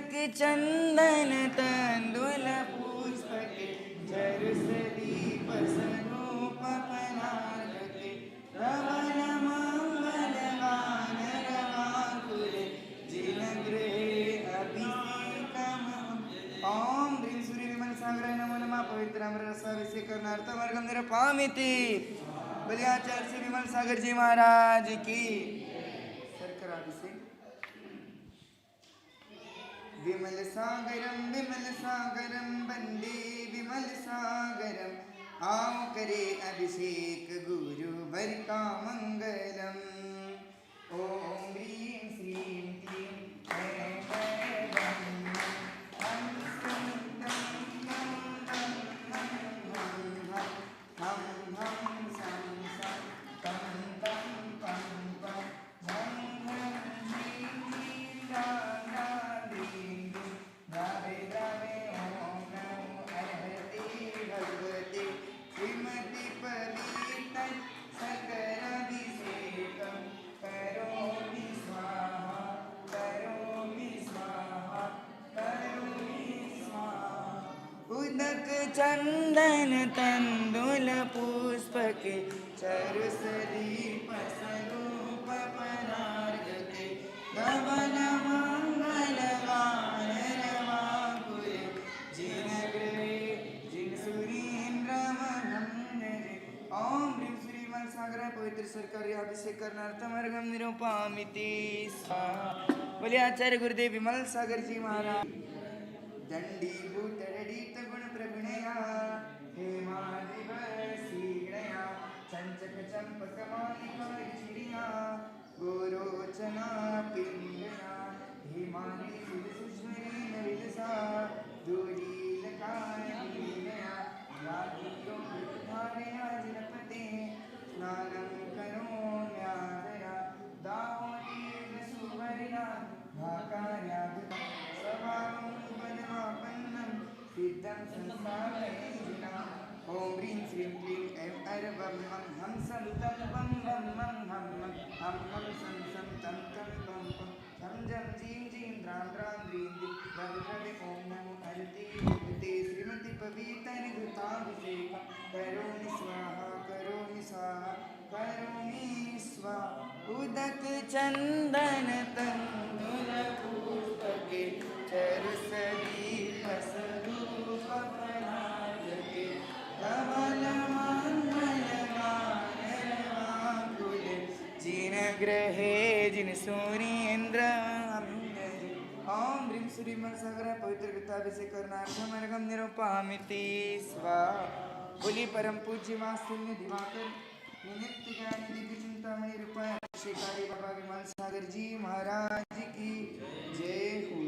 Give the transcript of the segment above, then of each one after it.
उदक चंदन तंदुल पुष्पके चरुसदीप स्वरूप परागते रमण मंगल वानरवाकुले जिनगृहे अभिषेकम। ओम ह्रीं सूर्य विमल सागराय नमो नमः। पवित्र अमृत रसाभिषेकनार्थम अर्घ्यं निरूपयामि। बोलिए आचार्य श्री विमल सागर जी महाराज की। शर्कराभिषेक। विमल सागरम वंदे विमल सागरम। आओ करे अभिषेक गुरु वर का मंगलम। ओम ह्रीं श्रीं क्लीं ऐं वैभवं हम सं तं मं मं मं मं मं हम हम सं सं तं तं पं पं झं झं झीं झीं रां रां ह्रीं ह्रीं द्रावे द्रावे ॐ नमो अर्हते भगवते श्रीमति पवित्र शर्कराभिषेकं करोमि स्वाहा करोमि स्वाहा करोमि स्वाहा। उदक चंदन तंदुल पुष्पके चरुसदीप स्वरूप परागते धवल मंगल वानरवाकुले जिनगृहे जिनसुरीन्द्रमहं नजे। ओम ह्रीं श्री विमल सागराय पवित्र शर्कराय अभिषेकनार्थम अर्घ्यं निरूपयामि। स्वाहा। बोलिए आचार्य गुरुदेव विमल सागर जी महाराज। दंडीभूत रडित गुण प्रगुणया हेमादिवसीगणया चंचक चंपक मालिका चिड़िया गोरोचना पिंगया हिमानी सुस्मरीन विलसा दूरीलकालीलया राधियो धारया जिनपते स्नानं करोम्यादया दावतीर्न सुवर्णा भाकार्या स्वभावं पदमापन्नं सिद्धं संस्थापयेजिना। ओम ह्रीं श्रीं क्लीं ऐं ऐरवं मं हम सं तं पं वं मं हम मं हम हम सं सं तं तं पं पं झं झं झीं झीं द्रां द्रां ह्रीं ह्रीं द्रवे द्रवे ॐ नमो अर्हते भगवते श्रीमति पवित्र घृताभिषेकं करोमि स्वाहा करोमि स्वाहा करोमि स्वाहा। उदक चंदन तंदुल पुष्पके चरुसदीप स्वरूप परागते धवल मंगल वानरवाकुले जिनगृहे जिनसूरीन्द्रमहं नजे। ओम ह्रीं श्री विमल सागराय पवित्र घृताभिषेकनार्थम अर्घ्यं निरूपयामि। स्वाहा। बोलिए परम पूज्य वात्सल्य दिवाकर नित्य ज्ञान दिव्य चिंतामणि रूपाय शेखारी बाबा विमल सागर जी महाराज की जय हो।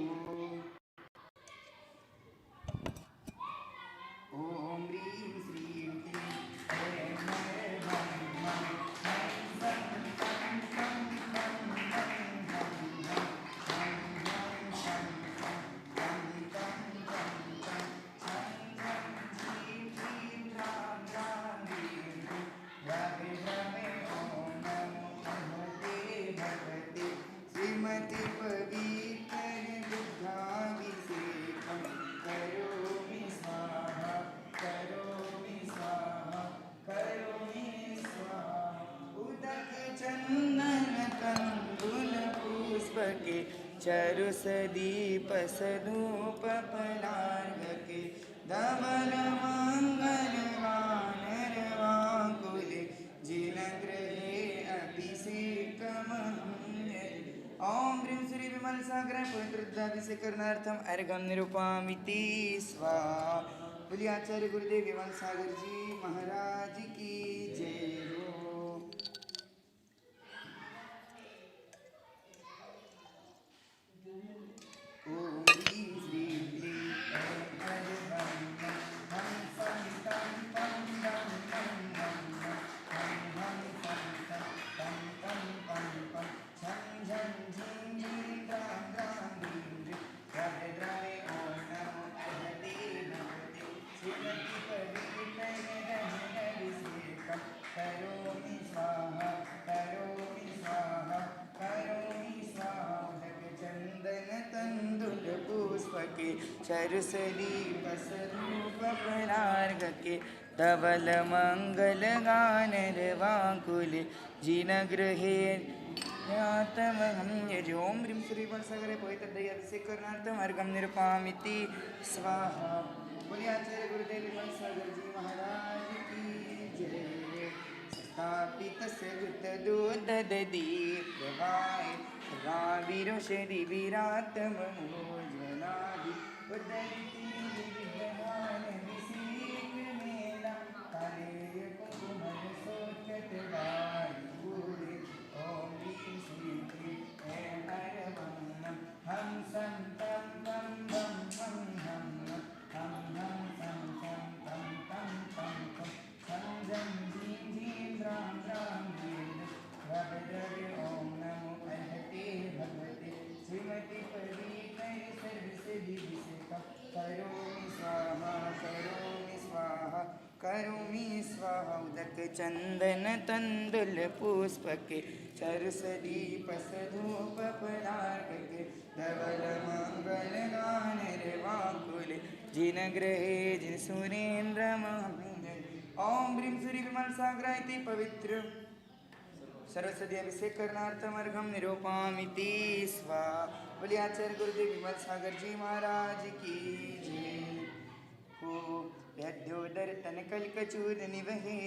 ओम ह्रीं श्रीं क्लीं ऐं वैभवं मं मं सं तं पं पं मं हम हम हम हम सं सं तं तं पं पं झं झं झीं झीं रां रां ह्रीं ह्रीं द्रवे द्रवे ॐ नमो अर्हते भगवते श्रीमति पवित्र दुग्धाभिषेकं करोमि स्वाहा करोमि स्वाहा करोमि स्वाहा। उदक चंदन तंदुल पुष्पके चरुसदीप स्वरूप परागते धवल मंगल वानरवाकुले जिनगृहे अभिषेकमहं नजे। ओम ह्रीं श्री विमल सागराय पवित्र घृताभिषेकनार्थम अर्घ्यं निरूपयामि। स्वाहा। बोलिए आचार्य गुरुदेव विमल सागर जी महाराज की जय हो। ओम ह्रीं श्रीं क्लीं ऐं ऐरवं मं हम सं तं पं वं मं मं मं हम हम सं सं तं तं पं पं झं झं झीं झीं द्रां द्रां ह्रीं ह्रीं द्रवे द्रवे ॐ नमो अर्हते भगवते श्रीमति पवित्र घृताभिषेकं करोमि स्वाहा करोमि स्वाहा करोमि स्वाहा। उदक चंदन तंदुल पुष्पके चरुसली पसरूप परार्घके धवल मंगल गानरवाकुले जिनगृहे यजो ओम ह्रीं श्री वत्सगरे पवित्रदयाभिषेकरणार्थम अर्घ्यं निरूपयामि स्वाहा। बोलिए आचार्य गुरुदेव विमल सागर जी महाराज की जय। स्थापितस्य घृतदूतददीप्यवाय सर्वाविरोषधि विरातममोजनादि उदयति विद्यमान विषीकमेला कालेय कुङ्कुमरसोत्कटवारिभूरि ॐ ह्रीं श्रीं क्लीं ऐं हरवं हं सं तं तं वं हं हं हं हं सं सं तं तं तं तं सं जं झीं झीं द्रां द्रां ह्रीं द्रव द्रव ॐ नमो अर्हते भगवते श्रीमति पवित्रै सर्वसिद्धिविषयकं करोमि स्वाहा करोमि स्वाहा करोमि स्वाहा। उदक चंदन तंदुल पुष्पके चरुसदीपसधूप पदार्घके धवल मंगल गानरवाकुले जिनगृहे जिन सुरेन्द्र ओम ह्रीं श्री विमल सागराय इति पवित्र सरस्वती अभिषेक करणार्थम अर्घ्यं निरूपयामि स्वाहा। बोलिए आचार्य गुरुदेव विमल सागर जी महाराज की जय। हो यद्योदर तन कलकचूर निवहे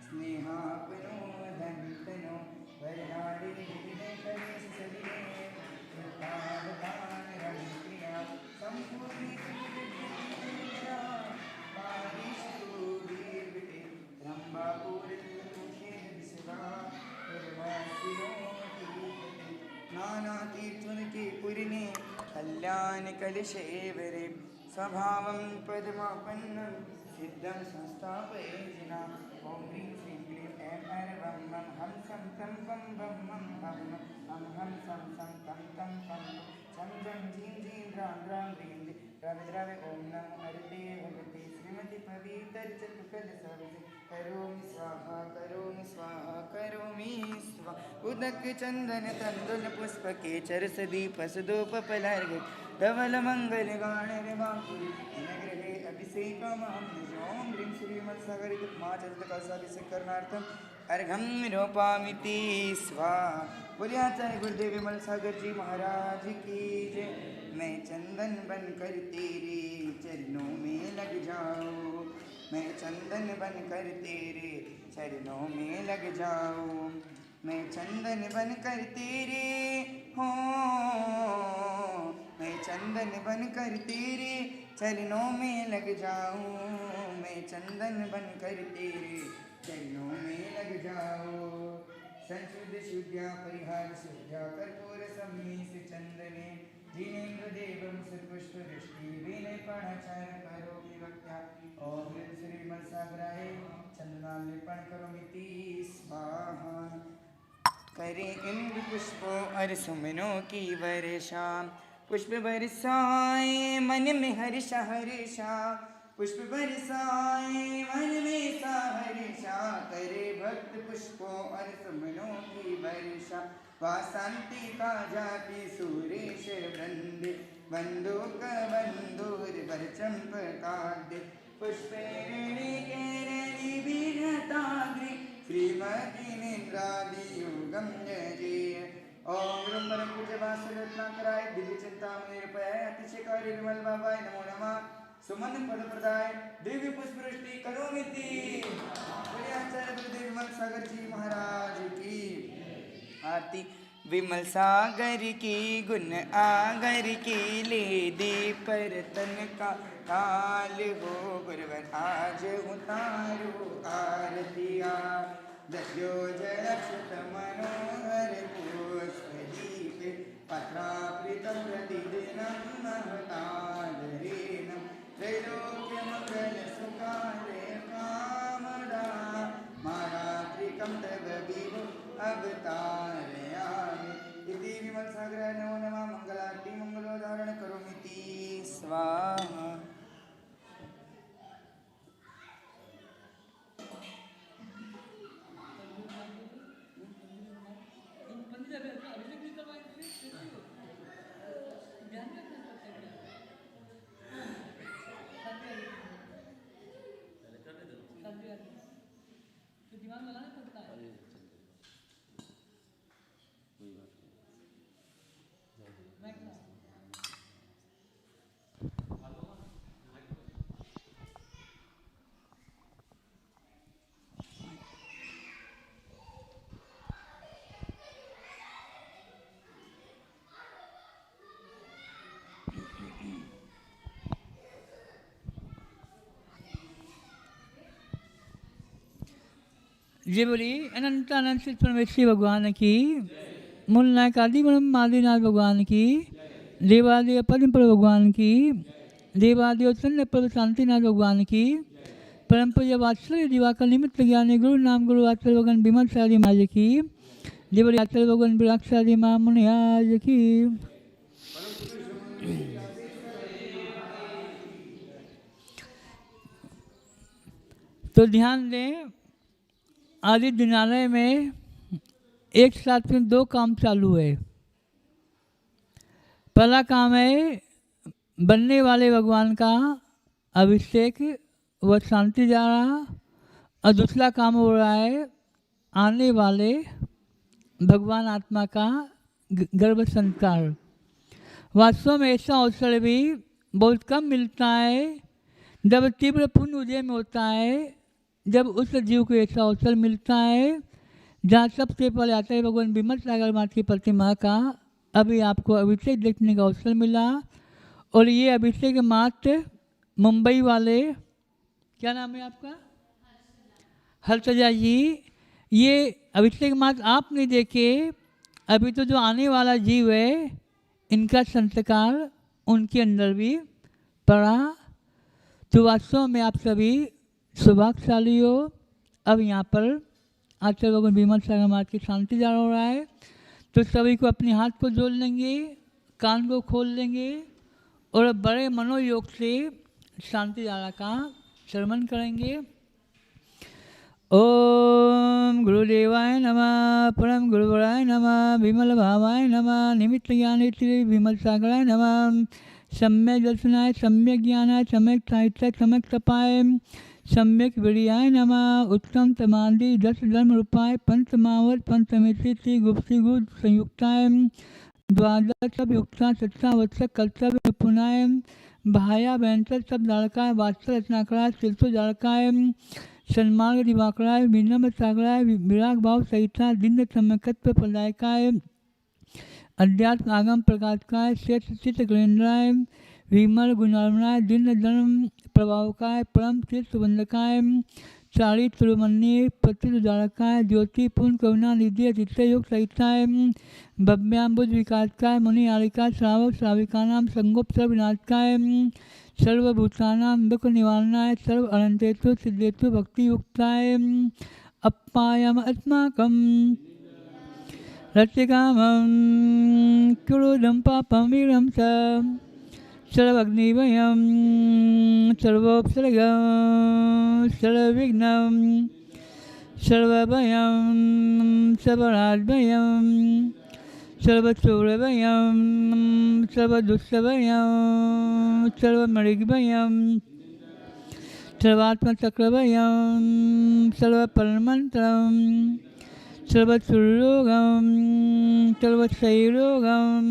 स्नेहापनो धनतनो वरनाड़ी विविधे कलेश सलिले कृपावतान रविप्रिया संपूर्णी कृतिविद्या पारिशूरीर्विटे रंबापूरितमुखे विसवा नाना तीर्थुन के पुरिने कल्याण कलशेवरे स्वभावं पद्मापन्नं सिद्धं संस्थापयेजिना ॐ ह्रीं श्रीं क्लीं ऐं हरवं वं हं सं तं वं वं मं हं हं हं सं सं तं तं तं छं झं झीं झीं द्रां द्रां ह्रीं द्रव द्रव ॐ नमो हरते भगवते श्रीमति पवित्र चतुकलशविषे करोमि स्वाहा करोमि स्वाहा करोमि स्वाहा। उदक चंदन तंदुल पुष्पके चरसदीपसदोपपलार्घ्य धवल मंगल गानरवाकुले जिनगृहे अभिषेकमहं ॐ ह्रीं श्री विमल सागर इति महाचरितकलशाभिषेक करणार्थम अर्घ्यं निरूपयामि स्वाहा। बोलिए आचार्य गुरुदेव विमल सागर जी महाराज की जय। मैं चंदन बनकर तेरे चरणों में लग जाऊं मैं चंदन बनकर तेरे चरणों में लग जाऊं मैं चंदन बनकर तेरे हो मैं चंदन बनकर तेरे चरणों में लग जाऊं मैं चंदन बनकर तेरे चरणों में लग जाऊं। संशुद्ध शुद्ध्या परिहार शुद्ध्या कर्पूर सम्मीस चंदने जिनेन्द्र देवं सुपुष्पवृष्टि विनयपणाचार करोमि भक्त्या ओम ह्रीं श्री विमल सागराय चंदनार्पण करोमि स्वाहा। करे इंद्र पुष्पों और सुमनों की वर्षा पुष्प बरसाए मन में हर्षा हर्षा पुष्प बरसाए मन में सा हर्षा करे भक्त पुष्पों और सुमनों की वर्षा वासंती का जाति सुरेश्वर वृंदे बंदूक बंदूर वर चंपकाद्य पुष्पेरणी केरणी बीनताग्रि श्रीमती निद्रादियोगम जय ओम ब्रह्मण पूज्य वासुरत्नाकराय दिव्य चिंतामणि निरूपयाय अतिशयकारी विमल बाबाय नमो नमः सुमन पद प्रदाय दिव्य पुष्पवृष्टि करोमि बोलिए आचार्य गुरुदेव विमल सागर जी महाराज की आरती। विमल सागर की गुण आगर की ले दे पर तन का काल हो गुरुवर आज उतारो आरतिया दस्यो जलक्षत मनोहर पुष्पदीप पत्रावृतं प्रतिदिनं महतादरेण त्रैलोक्यमङ्गलसुखाय कामदा मारात्रिकं तव विभो अवतारयामि इति विमल सागराय नमो नमः। मंगलारती मंगलोदाहरण करोमि स्वाहा। ये बोली अनंत अनंत परमेश्वरी भगवान की, मूल नायक आदि ब्रह्म आदिनाथ भगवान की, देवादि पद्म पर भगवान की, देवादि उत्पन्न पर शांतिनाथ भगवान की, परम पूज्य वात्सल्य दिवाकर निमित्त ज्ञानी गुरु नाम गुरु आचार्य भगवान विमल शादी माज की, देवरी आचार्य भगवान विराक्षादि मां मुनियाज की। तो ध्यान दें, आदि दिनालय में एक साथ में दो काम चालू है। पहला काम है बनने वाले भगवान का अभिषेक व शांति जा रहा, और दूसरा काम हो रहा है आने वाले भगवान आत्मा का गर्भ संस्कार। वास्तव में ऐसा अवसर भी बहुत कम मिलता है जब तीव्र पुण्य उदय में होता है, जब उस जीव को ऐसा अवसर मिलता है जहाँ सबसे पहले आचार्य भगवान विमल सागर माता की प्रतिमा का अभी आपको अभिषेक देखने का अवसर मिला। और ये अभिषेक मात्र मुंबई वाले, क्या नाम है आपका, हर्षजा जी, ये अभिषेक मात्र आप नहीं देखे, अभी तो जो आने वाला जीव है इनका संस्कार उनके अंदर भी पड़ा। तो वास्तव में आप सभी सौभाग्यशाली हो। अब यहाँ पर आचार्य भगवान विमल सागर माता की शांति जान हो रहा है, तो सभी को अपने हाथ को जोड़ लेंगे, कान को खोल लेंगे और बड़े मनोयोग से शांति धारा का श्रवण करेंगे। ओम गुरुदेवाय नमः, परम गुरुवराय नमः, विमल भावाय नमः, निमित्त ज्ञान श्री विमल सागराय नमः, सम्यक दर्शनाय, सम्यक ज्ञानाय, सम्यक साहित्य, सम्यक तपाय, सम्यक विरियाय नमः, उत्तम तमादि 10 धर्म रूपाय, पंचमावत पंचमेशी गुप्ति गुद संयुक्ताय, द्वादश युक्ता सत्तावत्सक कर्तव्य निपुणाय, भाया व्यंतर सब लड़काय, वात्सल रचनाकराय, शिल्पो लड़काय, सन्मार्ग दिवाकराय, विनम्र सागराय, विराग भाव सहिता, दिन सम्यकत्व प्रदायकाय, अध्यात्म आगम प्रकाशकाय, श्रेष्ठ चित्त गणेन्द्राय, विमल गुणार्मणाय, दिन धर्म प्रभावकाय, परम तीर्थ वंदकाय, चारित तिरुमन्य प्रतिदारकाय, ज्योति पूर्ण करुणा निधि चित्त योग सहिताय, भव्याम्बुज विकासकाय, मुनि आलिका श्रावक श्राविकानां संगोप विनाशकाय, सर्वभूतानां दुख निवारणाय, सर्व अनंतेतु सिद्धेतु भक्ति युक्ताय, अप्पायम अस्माकं रतिकामं कुरुदं पापं वीरं च सर्वग्निवयं सर्वोपसर्गं सर्वविघ्नं सर्वभयं सर्वराजभयं सर्वचोरभयं सर्वदुष्टभयं सर्वमृगभयं सर्वात्मचक्रभयं सर्वपरमन्त्रं सर्वचुर्रोगं सर्वक्षयरोगं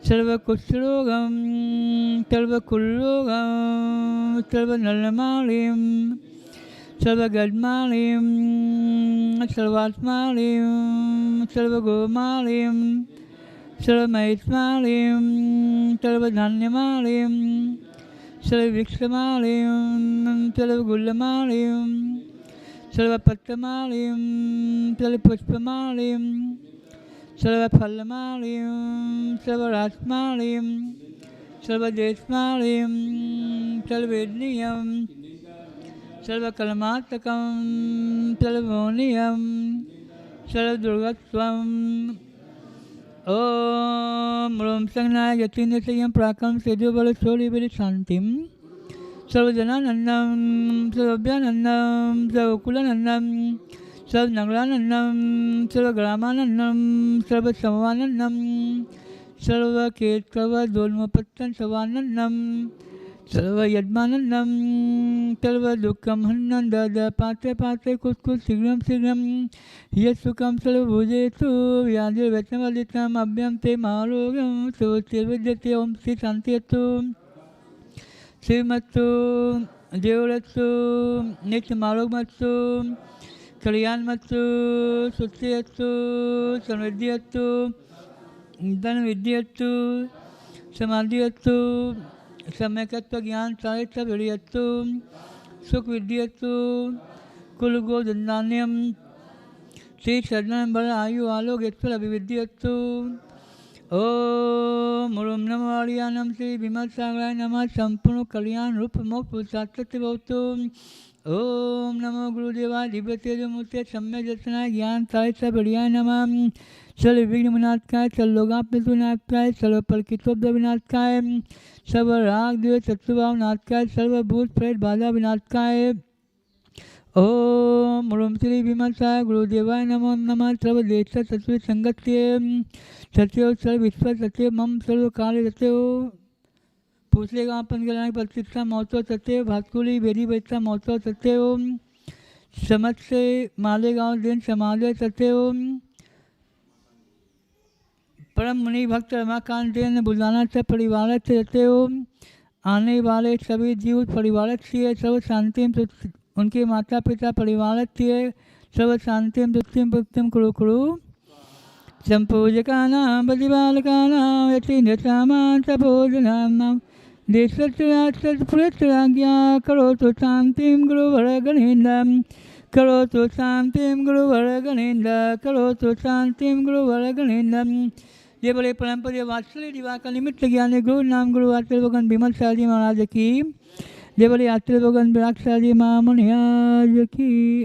सर्वकुष्ठरोगं सर्वकुल्रोगं सर्वनलमालिं सर्वगड्मालिं सर्वात्मालिं सर्वगोमालिं सर्वमहिष्मालिं सर्वधान्यमालिं सर्ववृक्षमालिं सर्वगुल्लमालिं सर्वपत्रमालिं सर्वपुष्पमालिं सर्वफलमालिं सर्वरासमालिं सर्वदेशमालिं सर्ववेदनीयं सर्वकलमातकं सर्वमौनियं सर्वदुर्गत्वम्। ओम ह्रीं संज्ञाय यतीन्द्र संयम प्राकं सेजो बल शौर्य वीर शांतिं सर्वजनानन्दं सर्वभ्यानन्दं सर्वकुलानन्दं सर्वनगरानन्दं सर्वग्रामानन्दं सर्वसमवानन्दं सर्वकेतवदोन्मपत्तं सर्वानन्दं सर्वयज्ञानन्दं सर्वदुःखं हन्नं दद पात्रे पात्रे कुछ शीघ्रं शीघ्रं यत्सुखं सर्वभुजेषु व्याधिर्व्यसनवर्जितम् अभ्यं ते महारोगं सुचिर्विद्यते। ओम श्री शांतियस्तु, श्रीमत्सु, देवरत्सु, नित्यमारोगमत्सु, कल्याणमत्सु, सुखियस्तु, समृद्धियस्तु, धनविद्यस्तु, समाधियस्तु, सम्यकत्व ज्ञान साहित्य विड़यस्तु, सुख विद्यस्तु, कुल गोदंडान्यम श्री शरण बर आयु आलोकेश्वर अभिविद्यस्तु। ओम मुरुम नमो आर्यानम श्री विमल सागराय नमः संपूर्ण कल्याण रूप मोक्ष पुरुषार्थ भवतु। ओम नमो गुरुदेवाय दिव्य तेजमूर्ते सम्य दर्शनाय ज्ञान साहित्य बढ़ियाय नमः। सर्व विघ्न विनाशकाय सर्वलोकाप्य नाथकाय सर्व परिकितोद्ध विनाशकाय सर्व राग द्वेष शत्रुभाव नाथकाय सर्वभूत प्रेत बाधा विनाशकाय। ओम मुरुम श्री विमलसाय गुरुदेवाय नमो नमः। सर्वदेश सत्व संगत्य सत्यो सर्व विश्व सत्य मम सर्व काल सत्यो पूछलेगा अपन के प्रतिष्ठा महोत्सव सत्य भास्कुली वेदी बैठा महोत्सव सत्य ओम समझ से मालेगांव दिन समाधि सत्य ओम परम मुनि भक्त रमाकांत जैन बुलाना से परिवार से रहते हो। आने वाले सभी जीव परिवार से सर्व शांति उनके माता पिता परिवार से सर्व शांति दुष्टिम पुष्टिम कुरु कुरु संपूजका नाम बलिबालका नाम यतीन्द्रसामान सभोजनाम देशराज्ञा करो तो शांतिम गुरुवर गणेन्द्रम करो तो शांतिम गुरुवर गणेन्द्र करो तो शांतिम गुरुवर गणेन्द्रम। ये बड़े परम्परा वात्सल्य दिवाकर निमित्त ज्ञानी गुरु नाम गुरु आचार्य भगवान विमल शाहजी महाराज की। ये बड़े आचार्य भगवान विराट शाहजी महाराज की।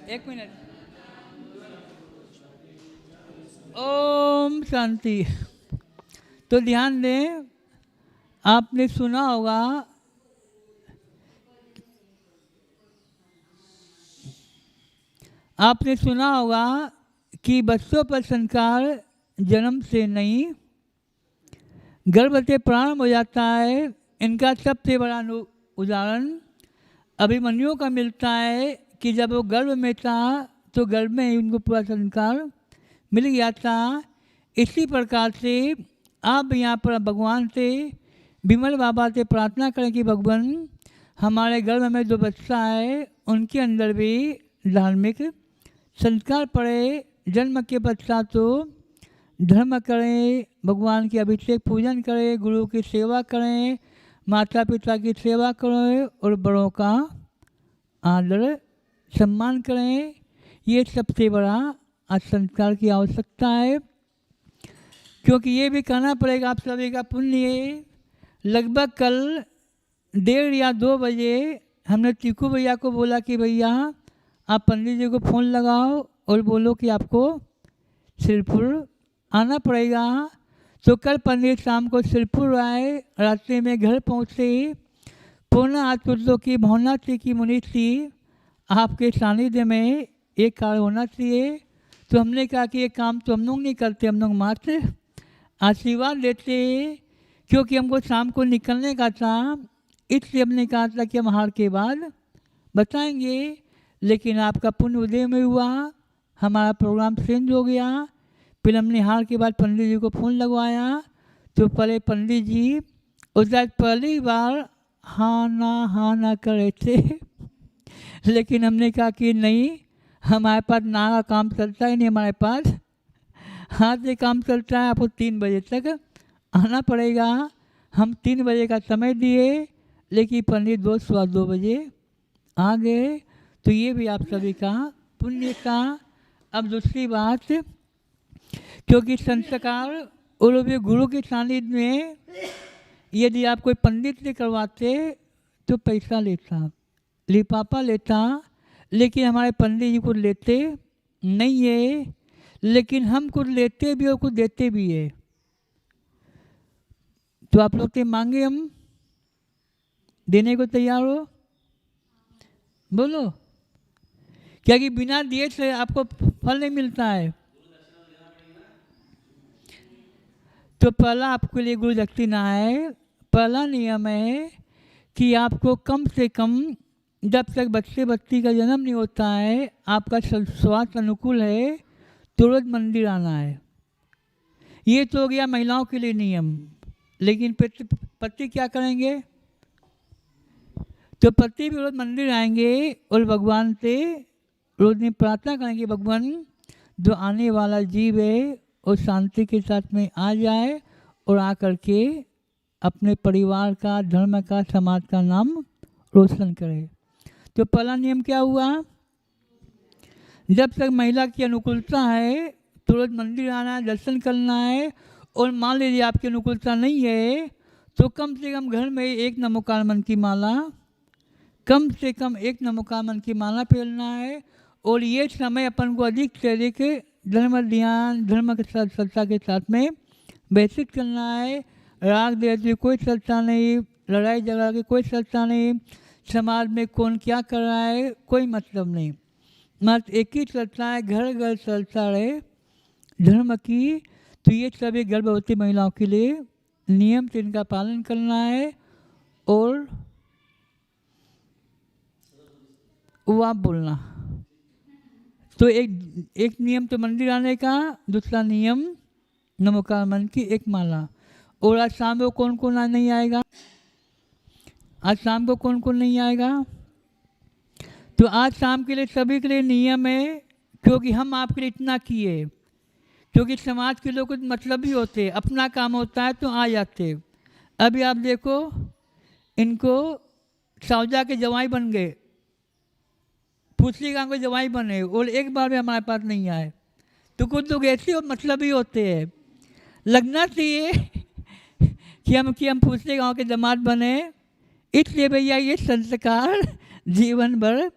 एक मिनट। ओम शांति। तो ध्यान दें, आपने सुना होगा कि बच्चों पर संस्कार जन्म से नहीं गर्भ से प्रारंभ हो जाता है। इनका सबसे बड़ा उदाहरण अभिमन्यु का मिलता है कि जब वो गर्भ में था तो गर्भ में ही उनको पूरा संस्कार मिल गया था। इसी प्रकार से आप यहाँ पर भगवान से विमल बाबा से प्रार्थना करें कि भगवान हमारे गर्भ में जो बच्चा है उनके अंदर भी धार्मिक संस्कार पड़े। जन्म के पश्चात तो धर्म करें, भगवान के अभिषेक पूजन करें, गुरु की सेवा करें, माता पिता की सेवा करें और बड़ों का आदर सम्मान करें। ये सबसे बड़ा आज संस्कार की आवश्यकता है, क्योंकि ये भी कहना पड़ेगा आप सभी का पुण्य है। लगभग कल 1:30 या 2 बजे हमने टीकू भैया को बोला कि भैया आप पंडित जी को फ़ोन लगाओ और बोलो कि आपको सिरपुर आना पड़ेगा। तो कल पंडित शाम को सिरपुर आए, रास्ते में घर पहुँचे। 7:45 कुत्तों की भावना थी कि मुनीष जी आपके सानिध्य में एक कार्य होना चाहिए। तो हमने कहा कि ये काम तो हम लोग नहीं करते, हम लोग मात्र आशीर्वाद देते, क्योंकि हमको शाम को निकलने का था। इसलिए हमने कहा था कि हम हार के बाद बताएंगे, लेकिन आपका पुण्य उदय में हुआ, हमारा प्रोग्राम चेंज हो गया। फिर हमने हार के बाद पंडित जी को फ़ोन लगवाया। तो पहले पंडित जी उधर पहली बार हाँ ना कर रहे थे लेकिन हमने कहा कि नहीं, हमारे पास ना का काम चलता ही नहीं, हमारे पास हाथ से काम चलता है। आपको 3 बजे तक आना पड़ेगा। हम 3 बजे का समय दिए, लेकिन पंडित 2 बजे आ गए। तो ये भी आप सभी का पुण्य का। अब दूसरी बात, क्योंकि संस्कार और भी गुरु के सानिध्य में यदि आप कोई पंडित से करवाते तो पैसा लेता, लिफाफा लेता, लेकिन हमारे पंडित जी कुछ लेते नहीं है। लेकिन हम कुछ लेते भी और कुछ देते भी है। तो आप लोग से मांगे, हम देने को तैयार हो? बोलो, क्या कि बिना दिए से आपको फल नहीं मिलता है। तो पहला आपके लिए गुरु दक्षिणा है। पहला नियम है कि आपको कम से कम, जब तक बच्ची का जन्म नहीं होता है, आपका स्वास्थ्य अनुकूल है, तुरंत मंदिर आना है। ये तो हो गया महिलाओं के लिए नियम। लेकिन पति क्या करेंगे? तो पति भी रोज मंदिर आएंगे और भगवान से रोज में प्रार्थना करेंगे, भगवान जो आने वाला जीव है वो शांति के साथ में आ जाए और आकर के अपने परिवार का, धर्म का, समाज का नाम रोशन करे। तो पहला नियम क्या हुआ, जब तक महिला की अनुकूलता है तुरंत मंदिर आना है, दर्शन करना है। और मान लीजिए आपकी अनुकूलता नहीं है तो कम से कम घर में एक नमोकारमन की माला, कम से कम एक नमोकारमन की माला पहनना है। और ये समय अपन को अधिक से अधिक धर्म ध्यान धर्म के साथ श्रद्धा के साथ में व्यतीत करना है। राग द्वेष की कोई चर्चा नहीं, लड़ाई झगड़ा की कोई चर्चा नहीं, समाज में कौन क्या कर रहा है कोई मतलब नहीं, मात्र एक ही चर्चा है, घर घर चर्चा रहे धर्म की। तो ये सभी गर्भवती महिलाओं के लिए नियम से इनका पालन करना है। और वाप बोलना। तो एक नियम तो मंदिर आने का, दूसरा नियम नमोकारमन की एक माला। और आज शाम को कौन कौन नहीं आएगा, आज शाम को कौन कौन नहीं आएगा? तो आज शाम के लिए सभी के लिए नियम है, क्योंकि हम आपके लिए इतना किए, क्योंकि समाज के लोग कुछ मतलब ही होते, अपना काम होता है तो आ जाते। अभी आप देखो इनको सावजा के जवाई बन गए, पूछली गांव के जवाई बने और एक बार भी हमारे पास नहीं आए। तो कुछ लोग ऐसे और मतलब ही होते हैं। लगना चाहिए कि हम पूछली गांव के दामाद बने, इसलिए भैया ये संस्कार जीवन भर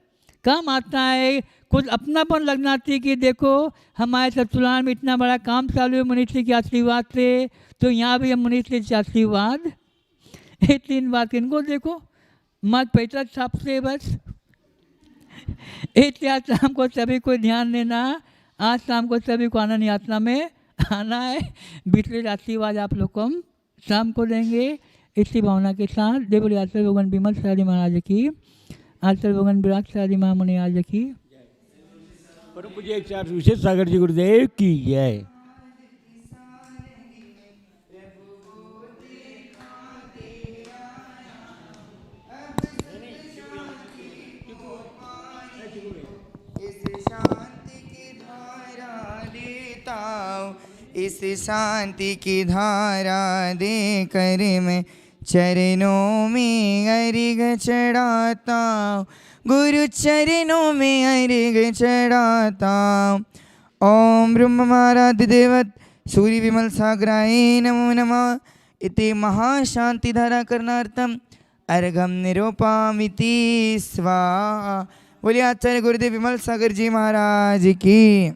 काम आता है। कुछ अपनापन लगना चाहिए कि देखो हमारे ससुराल में इतना बड़ा काम चालू है मुनीष के आशीर्वाद से, तो यहाँ भी हम मुनीष के आशीर्वाद। ये 3 बात इनको देखो, मत पैसा छाप से बस। इसलिए आज शाम को सभी को ध्यान देना, आज शाम को सभी को आनंद यात्रा में आना है। बीते आशीर्वाद आप लोग को हम शाम को देंगे। इसी भावना के साथ देवल आचार्य भगवान विमल शादी महाराज की, आचार्य भगवान विराट शादी महामुनि आज की, परम पूज्य आचार्य विशेष सागर जी गुरुदेव की जय। इस शांति की धारा दे कर मैं चरणों में अर्घ चढ़ाता हूँ, गुरु चरणों में अर्घ चढ़ाता हूँ। ओम ब्रह्माराध्य देवत सूर्य विमल सागराय नमो नमः। इति महाशांति धारा करणार्थम अर्घम निरूपामिति स्वाहा। बोलिए आचार्य गुरुदेव विमल सागर जी महाराज की।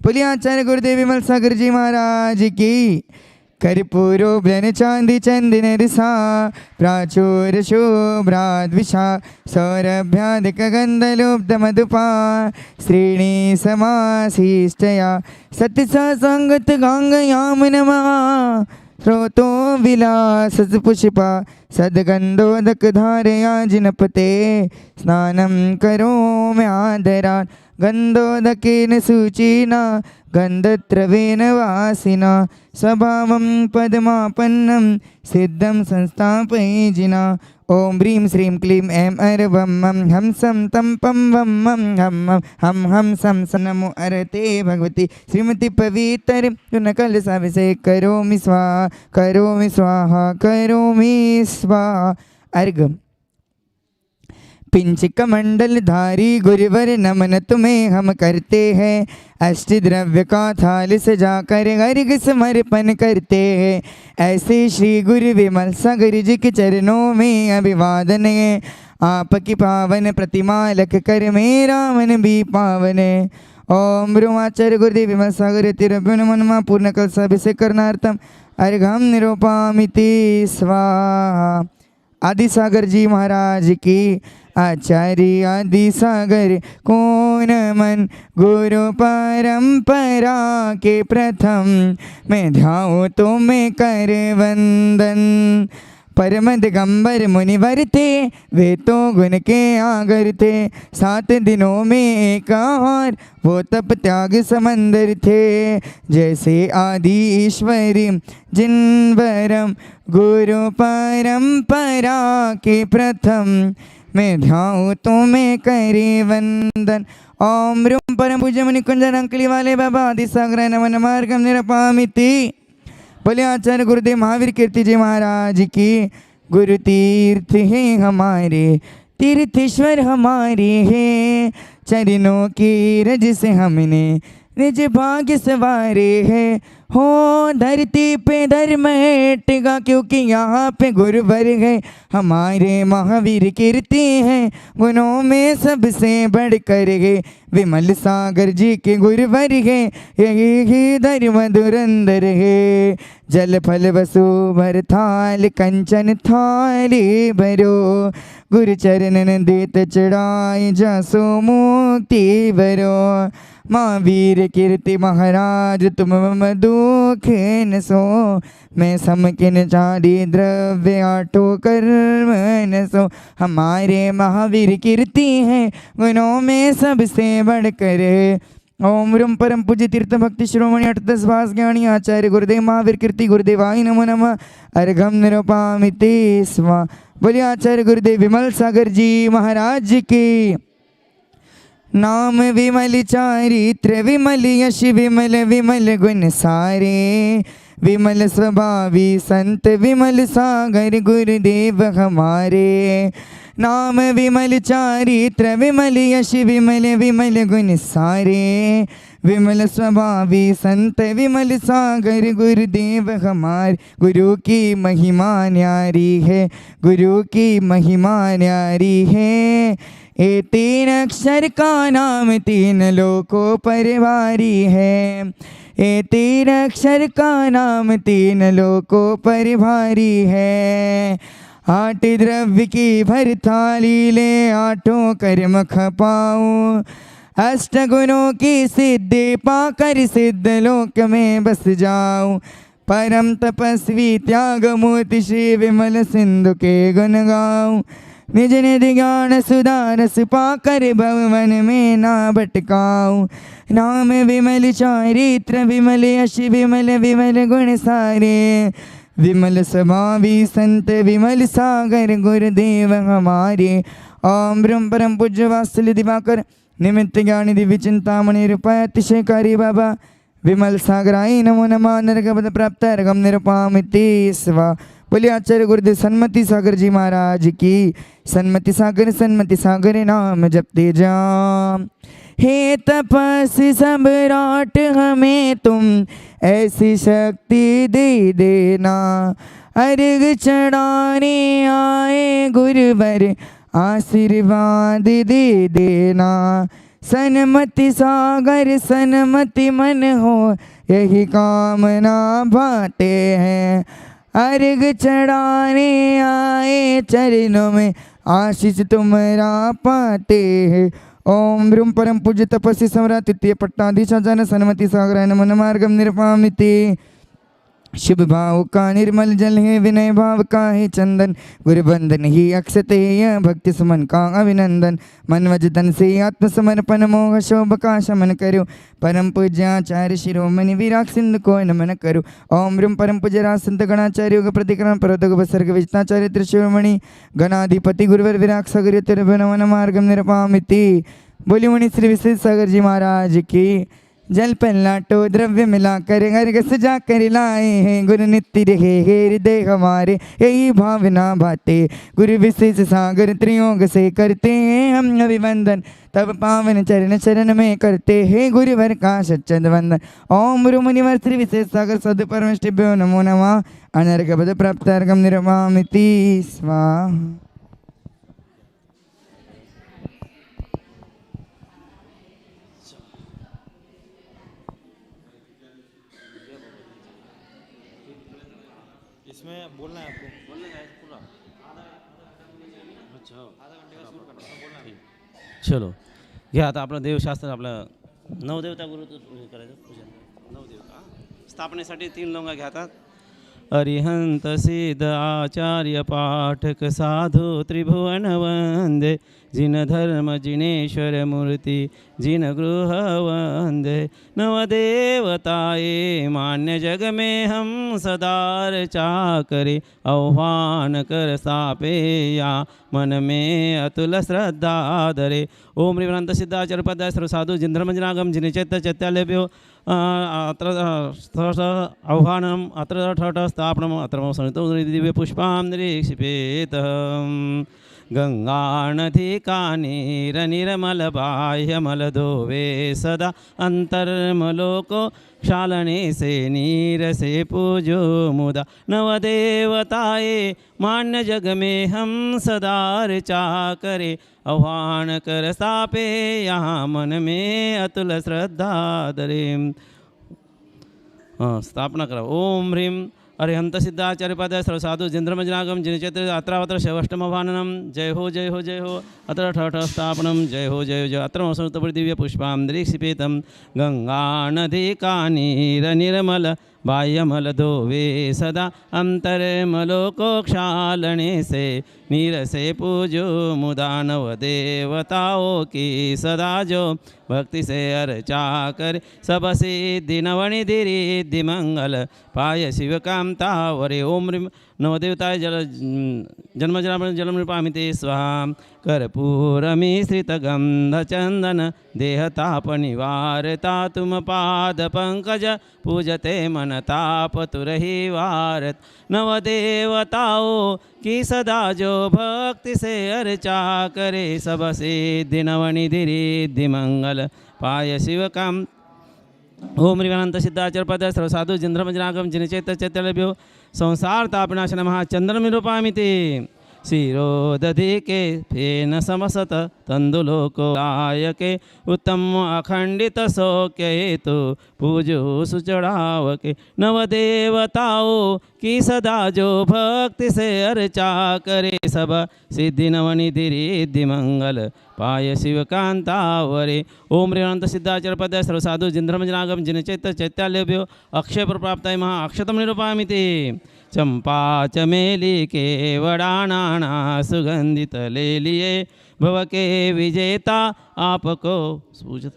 बोलिए आचार्य गुरुदेव विमल सागर जी महाराज की। कर्पूरो ब्रन चांदी चंदन रसा प्राचुर शुभ्राद विषा सौरभ्यादिक गंधलुब्ध मधुपा श्रेणी समाशिष्टया सत्यसा संगत गांगयाम नमः। स्रोतो विलास पुष्पा सदगंधोदक धारया जिनपते स्नानं करोमि आदरात् गंधोदकेन शुचिना गंधद्रवेण वासिना स्वभावं पद्मापन्नं सिद्धं संस्थापयिजिना। ओम ह्रीं श्रीं क्लीं ऐं ऐं वं मं हं सं तं पं वं मं हं हं सं स नमो अरते भगवती श्रीमती पवित्र गुणकलशाभिषेक करोमि स्वाहा करोमि स्वाहा करोमि स्वाहा। अर्घ पिंचिक मंडल धारी गुरुवर नमन तुम्हें हम करते हैं, अष्ट द्रव्य का थाल सजाकर अर्घ समर्पण करते हैं। ऐसे श्री गुरु विमल सागर जी के चरणों में अभिवादन है। आपकी पावन प्रतिमा लख कर मेरा मन भी पावन है। ओम ब्रह्माचार्य गुरुदेव विमल सागर तिरुभुवनमा पूर्ण कलशाभिषेक करणार्थम अर्घम निरूपामिति स्वाहा। आदि सागर जी महाराज की। आचार्य आदि सागर कौन मन गुरु परंपरा के प्रथम मैं ध्याऊं तो मैं कर वंदन। परम दिगंबर मुनिवर थे वे तो गुण के आगर थे, 7 दिनों में एक आहार वो तप त्याग समंदर थे। जैसे आदि ईश्वरी जिनवरम गुरु परंपरा के प्रथम मैं ध्याऊं तो मैं करे वंदन। ओम ह्रूम परम पूज्य मुनि कुंजन अंकली वाले बाबा आदि सागर नमन मार्गम निरपामिति। बोले आचार्य गुरुदेव महावीर कीर्ति जी महाराज की। गुरु तीर्थ है हमारे, तीर्थेश्वर हमारे हैं, चरणों की रज से हमने निज भाग्य सवारे हैं। हो धरती पे धर्म टिका क्योंकि यहाँ पे गुरुवर है, हमारे महावीर कीर्ति है, गुणों में सबसे बढ़कर है, विमल सागर जी के गुरुवर है, यही ही धर्म धुरंधर है। जल फल वसु भर थाल कंचन थाली भरो, गुरु चरणन देत चढ़ाई जसो मुक्ति भरो। महावीर कीर्ति महाराज तुम मम दुख न सो, मैं समकिन चारी द्रव्य आठो कर्म न सो। हमारे महावीर कीर्ति है, गुणों में सबसे बढ़कर है। ओम ह्रूम परम पूज्य तीर्थ भक्ति शिरोमणि अष्टदश भास ज्ञानी आचार्य गुरुदेव महावीर कीर्ति गुरुदेवाय नमो नमः। अर्घम निरूपामिति स्वा। बोलिए आचार्य गुरुदेव विमल सागर जी महाराज की। नाम विमल चारित्र विमल यश विमल विमल गुण सारे, विमल स्वभावी संत विमल सागर गुरुदेव हमारे। नाम विमल चारित्र विमल यश विमल विमल गुण सारे, विमल स्वभावी संत विमल सागर गुरुदेव हमारे। गुरु की महिमा न्यारी है, गुरु की महिमा न्यारी है, ये तीन अक्षर का नाम तीन लोकों पर भारी है, ये तीन अक्षर का नाम तीन लोकों पर भारी है। आठ द्रव्य की भर थाली ले आठों कर्म खपाऊं, अष्ट गुणों की सिद्धि पाकर सिद्ध लोक में बस जाऊं। परम तपस्वी त्याग मूर्ति श्री विमल सिंधु के गुण गाऊं, निज निधि ज्ञान सुधारस पाकर भवन में ना भटकाऊं। नाम विमल चारित्र विमल यश विमल विमल गुण सारे, विमल स्वभावी संत विमल सागर गुरुदेव हमारे। ओम ह्रूम परम पूज्य वात्सल्य दिवाकर निमित्त ज्ञानी दिव्य चिंतामणि रूपाय अतिशयकारी बाबा विमल सागराय नमो नमः। नरकपद प्राप्त अर्घम निरूपामिति स्वा। बोलिए आचार्य गुरुदेव सन्मति सागर जी महाराज की। सन्मति सागर नाम जपते जाम। हे तपस्वी सम्राट हमें तुम ऐसी शक्ति दे देना, अर्घ चढ़ाने आए गुरुवर आशीर्वाद दे देना। सन्मति सागर सन्मति मन हो यही कामना भाते हैं, अर्घ चढ़ाने आए चरणों में आशीष तुम्हारा पाते हैं। ओम ह्रूम परम पूज्य तपस्वी सम्राट तृतीय पट्टाधीशाचार्य सन्मति सागर नमन मार्गम निरूपामिति। शुभ भाव का निर्मल जल है, विनय भाव का है चंदन, गुरु बंधन ही अक्षत है, भक्ति सुमन का अभिनंदन। मन वजन से आत्मसमर्पण मोह शोभ का शमन करो, परम पूज्याचार्य शिरोमणि विराग सिंधु को नमन करो। ओम ह्रूम परम पूज्य राज संत गणाचार्य योग प्रतिकरण पर्वतक बसर्ग विष्णाचार्य त्रिशिरोमणि गणाधिपति गुरुवर विराग सागर नमन मार्गम निरूपामिति। बोली मुनि श्री विशेष सागर जी महाराज की। जल पल्लाटो द्रव्य मिलाकर अर्घ सजा कर लाए हैं, गुरु नित्य रहे हृदय हमारे यही भावना बाते। गुरु विशेष सागर त्रियोग से करते हैं हम अभिवंदन, तब पावन चरण शरण में करते हैं गुरुवर का सच्चद वंदन। ओम गुरु मुनिवर श्री विशेष सागर सद परमेष्टिभ्यो नमो नमः। अनर्घ पद प्राप्त अर्घम निरूपामिति स्वाहा। इसमें बोलना है आपको, बोलना है पूरा अच्छा आधा घंटे का सुरू करना बोलना है। चलो घ्या आता आपलं देवशास्त्र आपलं नवदेवता गुरु करायचं पूजन। नवदेवता स्थापनेसाठी 3 लोंगा घ्यातात। अरिहंत सिद्ध आचार्य पाठक साधु त्रिभुवन वंदे, जिन धर्म जिनेश्वर मूर्ति जिन गृह वंदे नवदेवताए मान्य जग में हम सदार चाकरे आह्वान कर स्थापे या मन में अतुल श्रद्धा धरे ओम ह्रीं सिद्धाचार्य पदाय सर्व साधु जिंद्रमंजनागम जिन चैत्य चैत्यालेभ्यो अत्र आह्वानम् अत्र ठठ स्थापनम् अत्र सनितो दिव्य पुष्पां निरीक्षिपेत गंगानधिकानीरनिर्मलबाह्यमलधोवे सदा अंतर्मलोको क्षालने से नीर से पूजो मुदा नवदेवताए मान्य जग में हम सदार चाकरे आह्वान कर स्थापे यहाँ मन में अतुल श्रद्धा धरे स्थापना करा ओम ह्रीं अरिहंत सिद्धाचार्य पदाय सर्व साधु जिंद्रमंजनागम जिन चैत्र अत्रावत्र शैवष्टमभाननम जय हो जय हो जय हो अत्र ठठ स्थापनम जय हो जय जय अत्र संस्तुपर दिव्य पुष्पां दीक्षिपेतं गंगा नदी कानीरनिर्मल बाह्यमलधोवे सदा अंतर्मलोको क्षालने से नीर से पूजो मुदा नवदेवताओं की सदा जो भक्ति से अर्चा कर सब सिद्धि नवनिधि रिद्धि मंगल पाय शिव कामता वरे ओम ह्रीं नवदेवताय जन्म नृपामिते स्वाहा कर्पूरमिश्रितगन्धचन्दन देहतापनिवारता तुम पाद पंकज पूजते मन ताप तुरहि वारत नवदेवताओं की सदा जो भक्ति से अर्चा करे सब सिद्धि नवनिधि रिद्धि मंगल पाय शिव काम ओम ह्रीं अनंत सिद्धाचार्य पदाय सर्व साधु जिंद्रमंजनागम जिन चैत्य चैत्यलेभ्यो संसार तापनाशन महाचंद्रम निरूपामिते शिरोदधि के फेन समसत तंदुलोको लायके उत्तम अखंडित सौख्य हेतु पूजो सुचढ़ावके नवदेवताओं की सदा जो भक्ति से अर्चा करे सब सिद्धि नवनिधि रिद्धि मंगल पाय शिव कांतावरे ओम ह्रीं अनंत सिद्धाचार्य पदाय सर्व साधु जिंद्रमंजनागम जिन चैत्य चैत्यालेभ्यो अक्षय प्राप्ताय महा अक्षतम निरूपामिते चंपा चमेली के वडानाना सुगंधित ले लिए भव के विजेता आपको सूझत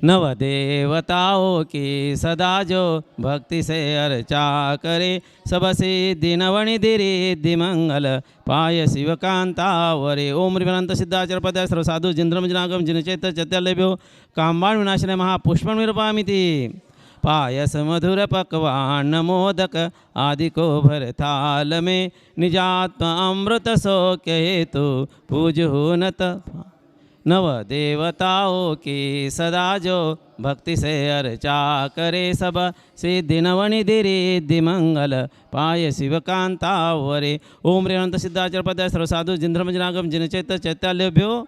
नवदेवताओं की सदा जो भक्ति से अर्चा करे सब सिद्धि नवनिधि रिद्धि मंगल पाय शिव कांतावरे ओम ह्रीं अनंत सिद्धाचार्य पदाय सर्व साधु जिंद्रमंजनागम जिन चैत्य चैत्यालेभ्यो काम्बाण विनाशने महापुष्पं निरूपामिति पायस मधुर पकवान मोदक आदि को भर थाल में निजात्म अमृत सौख्य हेतु पूजो नत नवदेवताओं की सदा जो भक्ति से अर्चा करे सब सिद्धि नवनिधि रिद्धि मंगल पाय शिव कांतावरे ओम ह्रीं अनंत सिद्धाचार्य पदाय सर्व साधु जिंद्रमंजनागम जिन चैत्य चैत्यालेभ्यो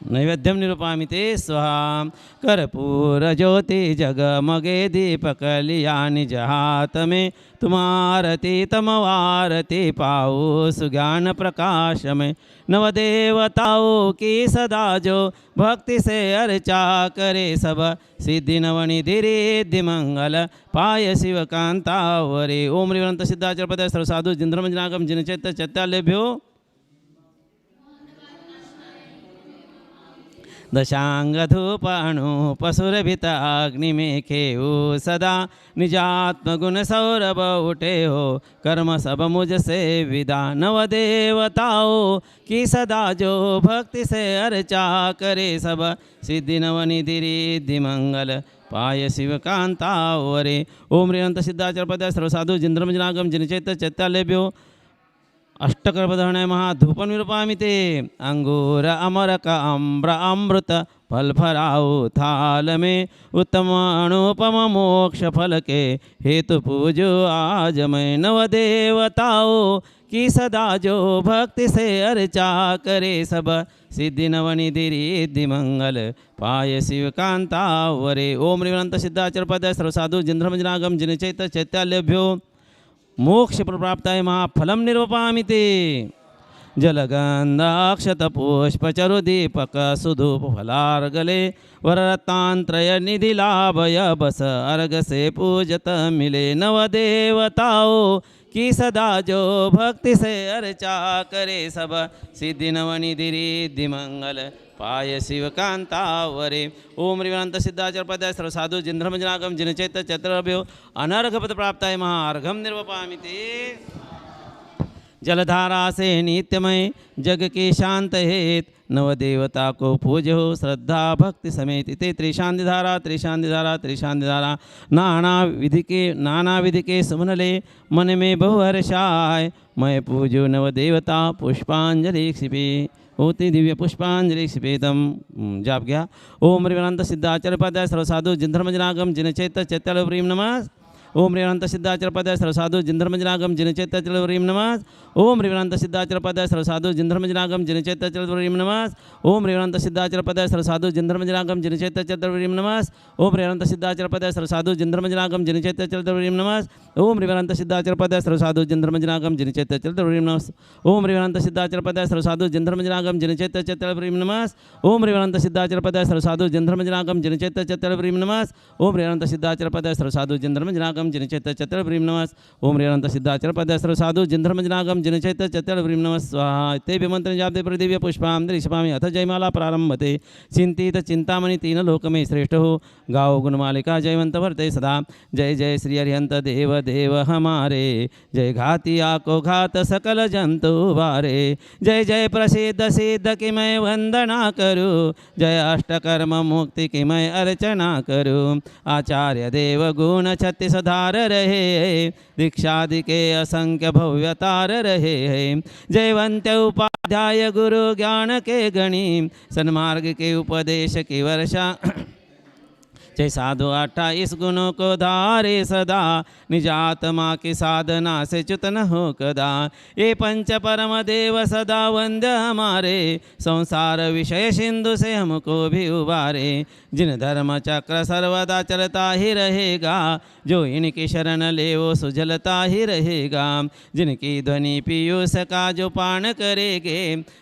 नैवेद्यम निरूपामिते स्वाहा कर्पूर ज्योति जगमगे दीपक लिया निज हाथ में तुम्हारती तमवारती पाओ सुज्ञान प्रकाश में नवदेवताओं की सदा जो भक्ति से अर्चा करे सब सिद्धि नवनिधि रिद्धि मंगल पाय शिव कांतावरे ओम ह्रीं अनंत सिद्धाचार्य पदाय सर्व साधु जिंद्रमंजनागम जिन चैत्य चैत्यालेभ्यो दशांगधूपाणुपसुरभित अग्नि में खेऊ सदा निजात्म गुण सौरभ उठे हो कर्म सब मुझसे विदा नवदेवताओं की सदा जो भक्ति से अर्चा करे सब सिद्धि नवनिधि रिद्धि मंगल पाय शिव कांतावरे ओम ह्रीं अनंत सिद्धाचार्य पदाय सर्व साधु जिंद्रमंजनागम जिन चैत्य चैत्यालेभ्यो अष्टकर्पधरणाय महाधूपं निरूपामिते अंगूर अमरक अम्र अमृत फल फराऊ थाल में उत्तम अनुपम मोक्ष फल के हेतु पूजो आज मैं नवदेवताओं की सदा जो भक्ति से अर्चा करे सब सिद्धि नवनिधि रिद्धि मंगल पाय शिव कांतावरे ओम ह्रीं अनंत सिद्धाचार्य पदाय सर्व साधु जिंद्रमंजनागम जिन चैत्य चैत्यालेभ्यो मोक्ष प्राप्ताय महाफलम निरूपामिते जलगंधाक्षत पुष्प चरुदीपक सुधूप फलार्गले वररत्नांत्रय निधि लाभय बस अर्घ से पूजत मिले नवदेवताओं कि सदा जो भक्ति से अर्चा करे सब सिद्धि नवनिधि रिद्धि मंगल पाय शिवकांतावरे ओम रिवांत सिद्धाचर पदाय सर्व साधु जिंद्रमजनागम जिनचैत चत्रभ्यो अनर्घपद प्राप्ताय महार्घम निर्वपामि ते जलधारा से नित्यमय जग के शांत हेत नवदेवता को पूजो श्रद्धा भक्ति समेत ते त्रिशांति धारा त्रिशांति धारा त्रिशांति धारा नाना विधि के सुमनले मन में बहु हर्षाय मैं पूजो नवदेवता पुष्पांजलि क्षिपे होती दिव्य पुष्पांजलि क्षिपेतम जाप गया ओम रिवानंद सिद्धाचर पदाय सर्वसाधु जिनधर्मजनागम जिनचैत चैतन्य प्रेम नमः ओम रेवंत सिद्धाचर पदाय सर्वसाधु जिनधर्मजनागम जिनचैत चैतन्य नमः ओम रेवंत सिद्धाचर पदाय सर्वसाधु जिनधर्मजनागम जिनचैत चैतन्य नमः ओम रेवंत सिद्धाचर पदाय सर्वसाधु जिनधर्मजनागम जिनचैत चैतन्य नमः ओम रेवंत सिद्धाचर पदाय सर्वसाधु जिनधर्मजनागम जिनचैत चैतन्य नमः ओम रेवंत सिद्धाचर पदाय सर्वसाधु जिनधर्मजनागम जिनचैत चैतन्य नमः ओम रेवंत सिद्धाचर पदाय सर्वसाधु जिनधर्मजनागम जिनचैत चैतन्य नमः ओम रेवंत सिद्धाचर पदाय सर्वसाधु जिनधर्मजनागम जिनचैत चैतन्य नमः ओम रेवंत सिद्धाचर पदाय सर्वसाधु जिनधर्मजनागम जिनचैत चैतन्य नमः ओम रेवंत सिद्धाचर पदाय सर्वसाधु जिनधर्मजनागम जिनचैत चैतन्य नमः स्वाहा ते मंत्र जापते प्रदिव्य पुष्पांजलि क्षिपामि अथ जयमाला प्रारंभते चिंतित चिंतामणि तीन लोक में श्रेष्ठ हो गाओ गुणमालिका जयवंत भरते सदा जय जय श्री हरिहंत देव देव हमारे जय घातिया को घात सकल जंतु वारे जय जय प्रसिद्ध सिद्ध की मैं वंदना करूँ जय अष्टकर्म मुक्ति की मैं अर्चना करूँ आचार्य देव गुण छत्तीस धार रहे दीक्षादि के असंख्य भव्यतार रहे जयवंत उपाध्याय गुरु ज्ञान के गणी सन्मार्ग के उपदेश की वर्षा जय साधु 28 गुणों को धारे सदा निजात्मा की साधना से च्युत न हो कदा ये पंच परम देव सदा वंद्य हमारे संसार विषय सिंधु से हमको भी उबारे जिन धर्म चक्र सर्वदा चलता ही रहेगा जो इनकी शरण ले वो सुझलता ही रहेगा जिनकी ध्वनि पीयूष का जो पान करेंगे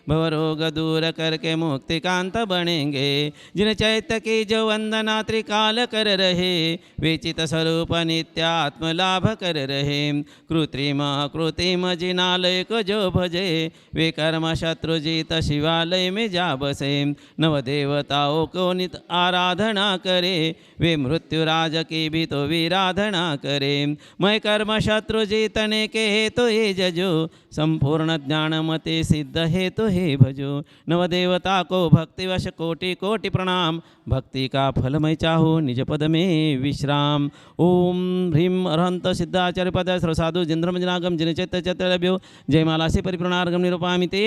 भवरोग दूर करके मुक्ति कांत बनेंगे जिन चैत्य की जो वंदना त्रिकाल कर रहे वे चित स्वरूप नित्यात्म लाभ कर रहे कृत्रिम कृत्रिम जिनालय को जो भजे वे कर्म शत्रु जीत शिवालय में जा बसे नव देवताओं को नित आराधना करे वे मृत्युराज की भी तो विराधना करे मैं कर्म शत्रु जीतने के हेतु हे जजो संपूर्ण ज्ञान मते सिद्ध हेतु हे भजो नवदेवता को भक्तिवश कोटि कोटि प्रणाम भक्ति का फल मैं चाहूँ निज पद में विश्राम ओम ह्रीम अरहंत सिद्धाचार्य पद सर्वसाधु जिनधर्मजनागम जिनचैत चैतन्यो जयमाला से परिपूर्णार्घम निरूपामि ते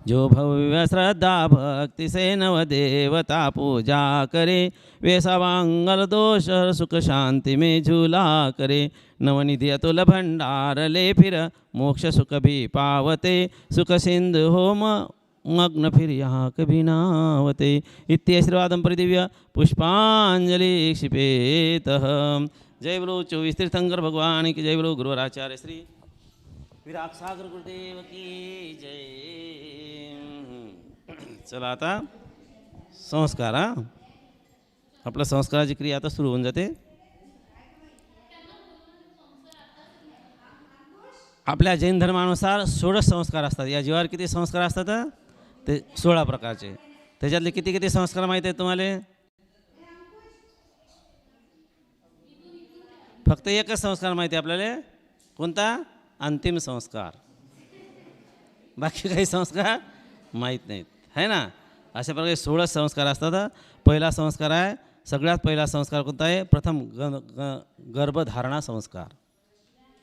जो भव्य श्रद्धा भक्ति से नव देवता पूजा करे वे सवांगल दोष सुख शांति में झूला करे नवनिधि अतुल भंडार ले फिर मोक्ष सुख भी पावते सुख सिंधु होम मग्न फिर यहाँ कभी नावते इत्याशीर्वादम परिदिव्य पुष्पांजलि क्षिपेत जय बोलो 24 तीर्थंकर भगवान की जय बोलो गुरुवराचार्य श्री विराग सागर गुरुदेव की जय चला आता संस्कार आपल्या संस्काराची क्रिया आता सुरू होऊन जाते आपल्या जैन धर्मानुसार 16 संस्कार असतात या जीवावर किती संस्कार असतात ते 16 प्रकारचे त्याच्यातले किती किती संस्कार माहिती आहेत तुम्हाला फक्त एकच संस्कार माहिती आहे आपल्याला कोणता अंतिम संस्कार बाकी काही संस्कार माहीत नाहीत है ना अशा प्रकारे 16 संस्कार असतात पहिला संस्कार आहे सगळ्यात पहिला संस्कार कोणता आहे प्रथम गर्भधारणा संस्कार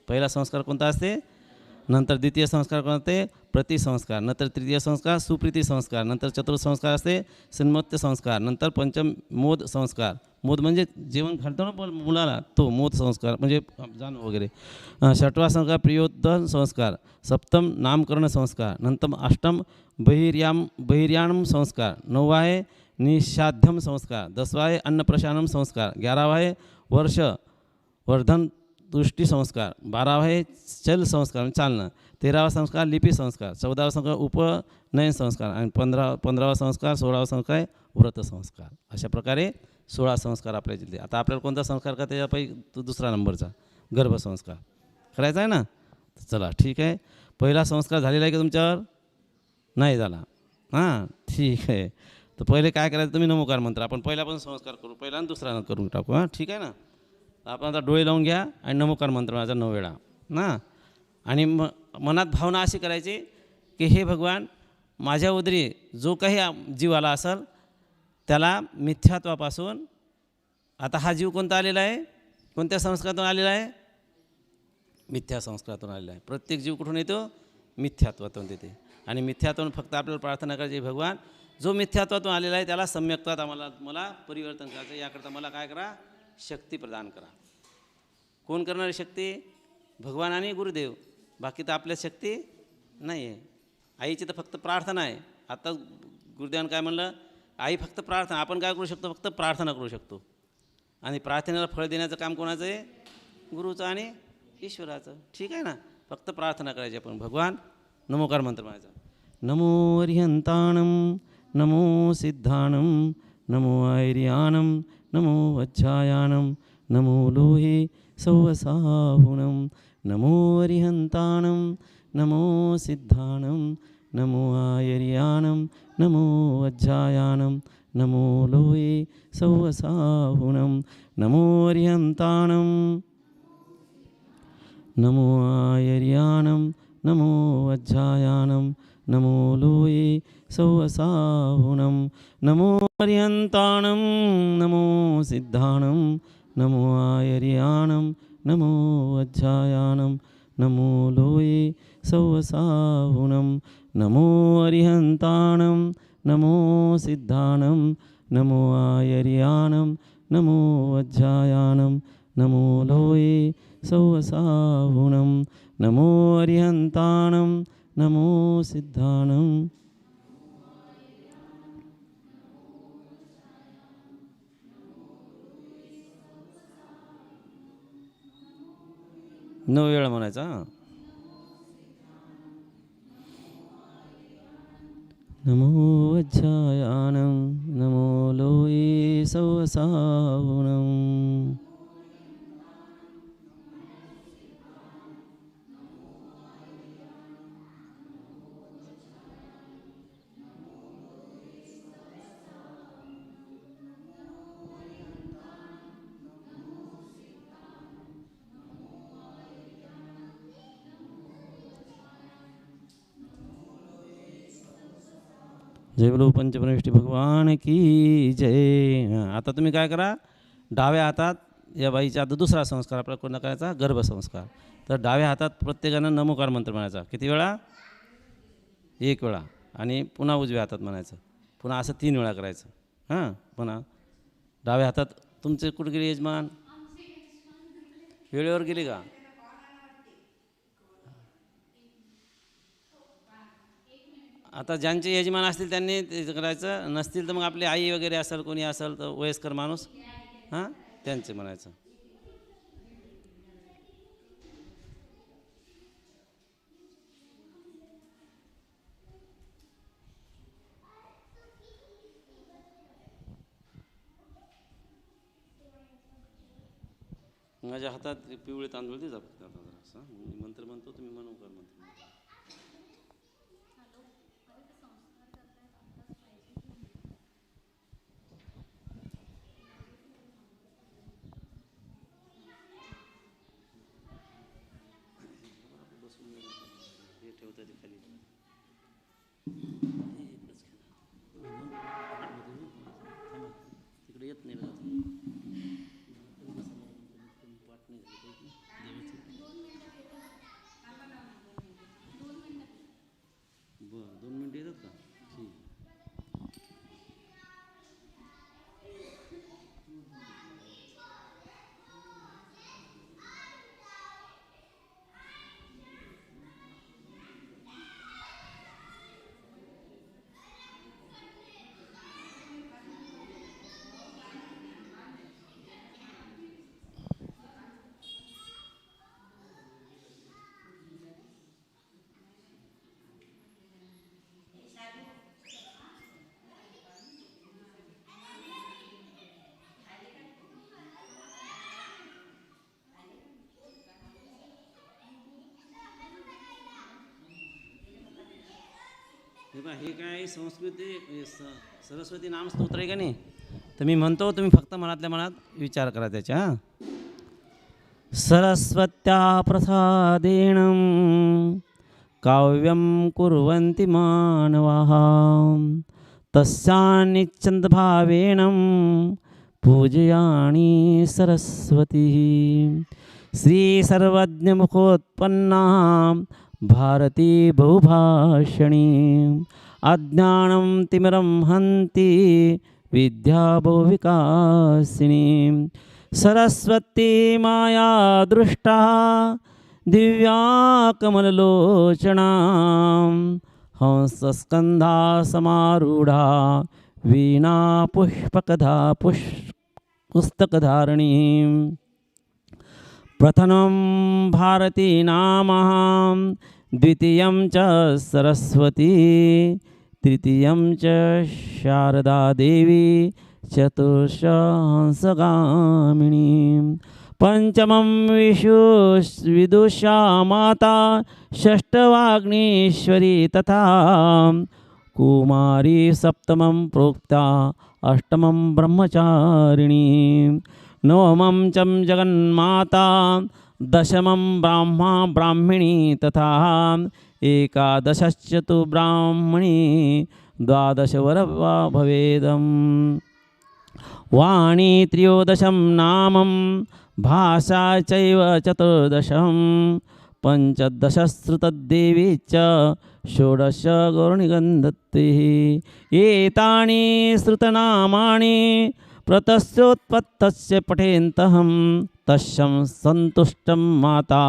पहिला संस्कार कोणता असते नंतर द्वितीय संस्कार कोणते प्रतिसंस्कार नंतर तृतीय संस्कार सुप्रीती संस्कार नंतर चतुर्थ संस्कार असते सन्मत्य संस्कार नंतर पंचम मोद संस्कार मोद म्हणजे जेवण घालतो ना मुलाला तो मोद संस्कार म्हणजे जाण वगैरे षटवा संस्कार प्रियोद्धन संस्कार सप्तम नामकरण संस्कार नंतर अष्टम बहिर्याणम संस्कार नववा आहे निषाध्यम संस्कार 10वां आहे अन्नप्रशानम संस्कार 11वां आहे वर्धन दृष्टी संस्कार 12वां आहे चल संस्कार चालणं 13वा संस्कार लिपी संस्कार 14वा संस्कार उपनयन संस्कार आणि 15वा संस्कार 16वा संस्कार आहे व्रत संस्कार अशा प्रकारे 16 संस्कार आपल्या जिल्हे आता आपल्याला कोणता संस्कार का त्याच्यापैकी तो दुसरा नंबरचा गर्भसंस्कार करायचा आहे ना? चला ठीक आहे. पहिला संस्कार झालेला आहे की तुमच्यावर? नाही झाला. हां ठीक आहे. तर पहिले काय करायचं, तुम्ही नमोकार मंत्र आपण पहिला पण संस्कार करू, पहिला आणि दुसरा करून टाकू. हां ठीक आहे ना? आपण आता डोळे लावून घ्या आणि नमोकार मंत्र माझा 9 वेळा ना. आणि मनात भावना अशी करायची की हे भगवान, माझ्या उदरी जो काही जीव आला असेल त्याला मिथ्यात्वापासून, आता हा जीव कोणता आलेला आहे, कोणत्या संस्कारातून आलेला आहे? मिथ्या संस्कारातून आलेला आहे. प्रत्येक जीव कुठून येतो? मिथ्यात्वातून येते. आणि मिथ्यात्वातून फक्त आपल्याला प्रार्थना करायची, भगवान जो मिथ्यात्वातून आलेला आहे त्याला सम्यक्त्वात मला परिवर्तन करायचं. याकरता मला काय करा? शक्ती प्रदान करा. कोण करणारी शक्ती? भगवान आणि गुरुदेव. बाकी तर आपल्या शक्ती नाही आहे. आईची तर फक्त प्रार्थना आहे. आता गुरुदेवानं काय म्हणलं? आई फक्त प्रार्थना. आपण काय करू शकतो? फक्त प्रार्थना करू शकतो. आणि प्रार्थनेला फळ देण्याचं काम कोणाचं आहे? गुरुचं आणि ईश्वराचं. ठीक आहे ना? फक्त प्रार्थना करायची आपण. भगवान नमोकार मंत्र म्हणायचा. नमो अर्यंताणं नमो सिद्धाणं नमो ऐर्याणं नमो वज्रायाणं नमो लोहे सौवसाहुणं नमो अर्यंताणं नमो सिद्धाणं नमो ऐर्याणं नमो वज्रायाणं नमो लोहे सौवसाहुणं नमो अर्यंताणं नमो ऐर्याणं नमो वज्रायाणं नमो लोहे सौवसाहुणं नमो अर्यंताणं नमो सिद्धाणं नमो ऐर्याणं नमो वज्रायाणं नमो लोहे सौवसाहुणं नमो अर्यंताणं नमो सिद्धाणं नमो ऐर्याणं नमो वज्रायाणं नमो लोहे सौवसाहुणं नमो अर्यंताणं नमो सिद्धाणं. नऊ वेळा म्हणायचा. नमो वज्रायाणं नमो लोहे सौवसाहुणं जय बोलो पंचपरमेष्ठी भगवान की जय. आता तुम्ही काय करा? डाव्या हातात या बाईच्या आता दुसरा संस्कार आपल्याला कोणता करायचा? गर्भसंस्कार. तर डाव्या हातात प्रत्येकानं नमोकार मंत्र म्हणायचा. किती वेळा? 1 वेळा. आणि पुन्हा उजव्या हातात म्हणायचं. पुन्हा असं 3 वेळा करायचं. हां पुन्हा डाव्या हातात. तुमचे कुठे गेले यजमान? वेळेवर गेले का? आता ज्यांचे यजमान असतील त्यांनी ते करायचं, नसतील तर मग आपली आई वगैरे असेल, कोणी असेल तर वयस्कर माणूस, हां त्यांचे म्हणायचं. माझ्या हातात पिवळे तांदूळ दे जा फक्त. आता जरा मंत्र म्हणतो, तुम्ही म्हणू कर मंत्र. हे ठेवता ते खाली. तिकडे येत नाही. बरं 2 मिनटं येतात का? ठीक. हे पहा, हे काय संस्कृती सरस्वती नाम स्तोत्र आहे का नाही. तर मी म्हणतो, तुम्ही फक्त मनातल्या मनात विचार करा त्याच्या. हां. सरस्वत्या प्रसादेन काव्यं कुर्वन्ति मानवाः तस्यानिच्छन्दभावेन पूजयामि सरस्वतीः. श्रीसर्वज्ञमुखोत्पन्ना भारती बहुभाषिणी अज्ञानं तिमिरं हन्ति विद्या बहुविकासिनी. सरस्वती माया दृष्टा दिव्या कमललोचना हंसस्कन्धा समारूढा वीणा पुस्तकधारिणी. प्रथमं भारती नाम द्वितीयं च सरस्वती तृतीयं च शारदा देवी चतुर्थ हंसगामिनी. पंचमं विदुषा माता षष्ठवाग्नीश्वरी तथा कुमारी. सप्तमं प्रोक्ता अष्टमं ब्रह्मचारिणी. नवमं च जगन्माता दशमं ब्राह्मिणी तथा एकादशश्च तु ब्राह्मणी द्वादशवरवा भवेदम्. वाणी त्रयोदशं नामं भाषा चैव चतुर्दशं पञ्चदशश्रुतदेवी च षोडश गौरनिगन्धत्तिः. एतानि श्रुतनामानि प्रतस्योत्पत्तस्य पठेन्तहं तस्यं सन्तुष्टं माता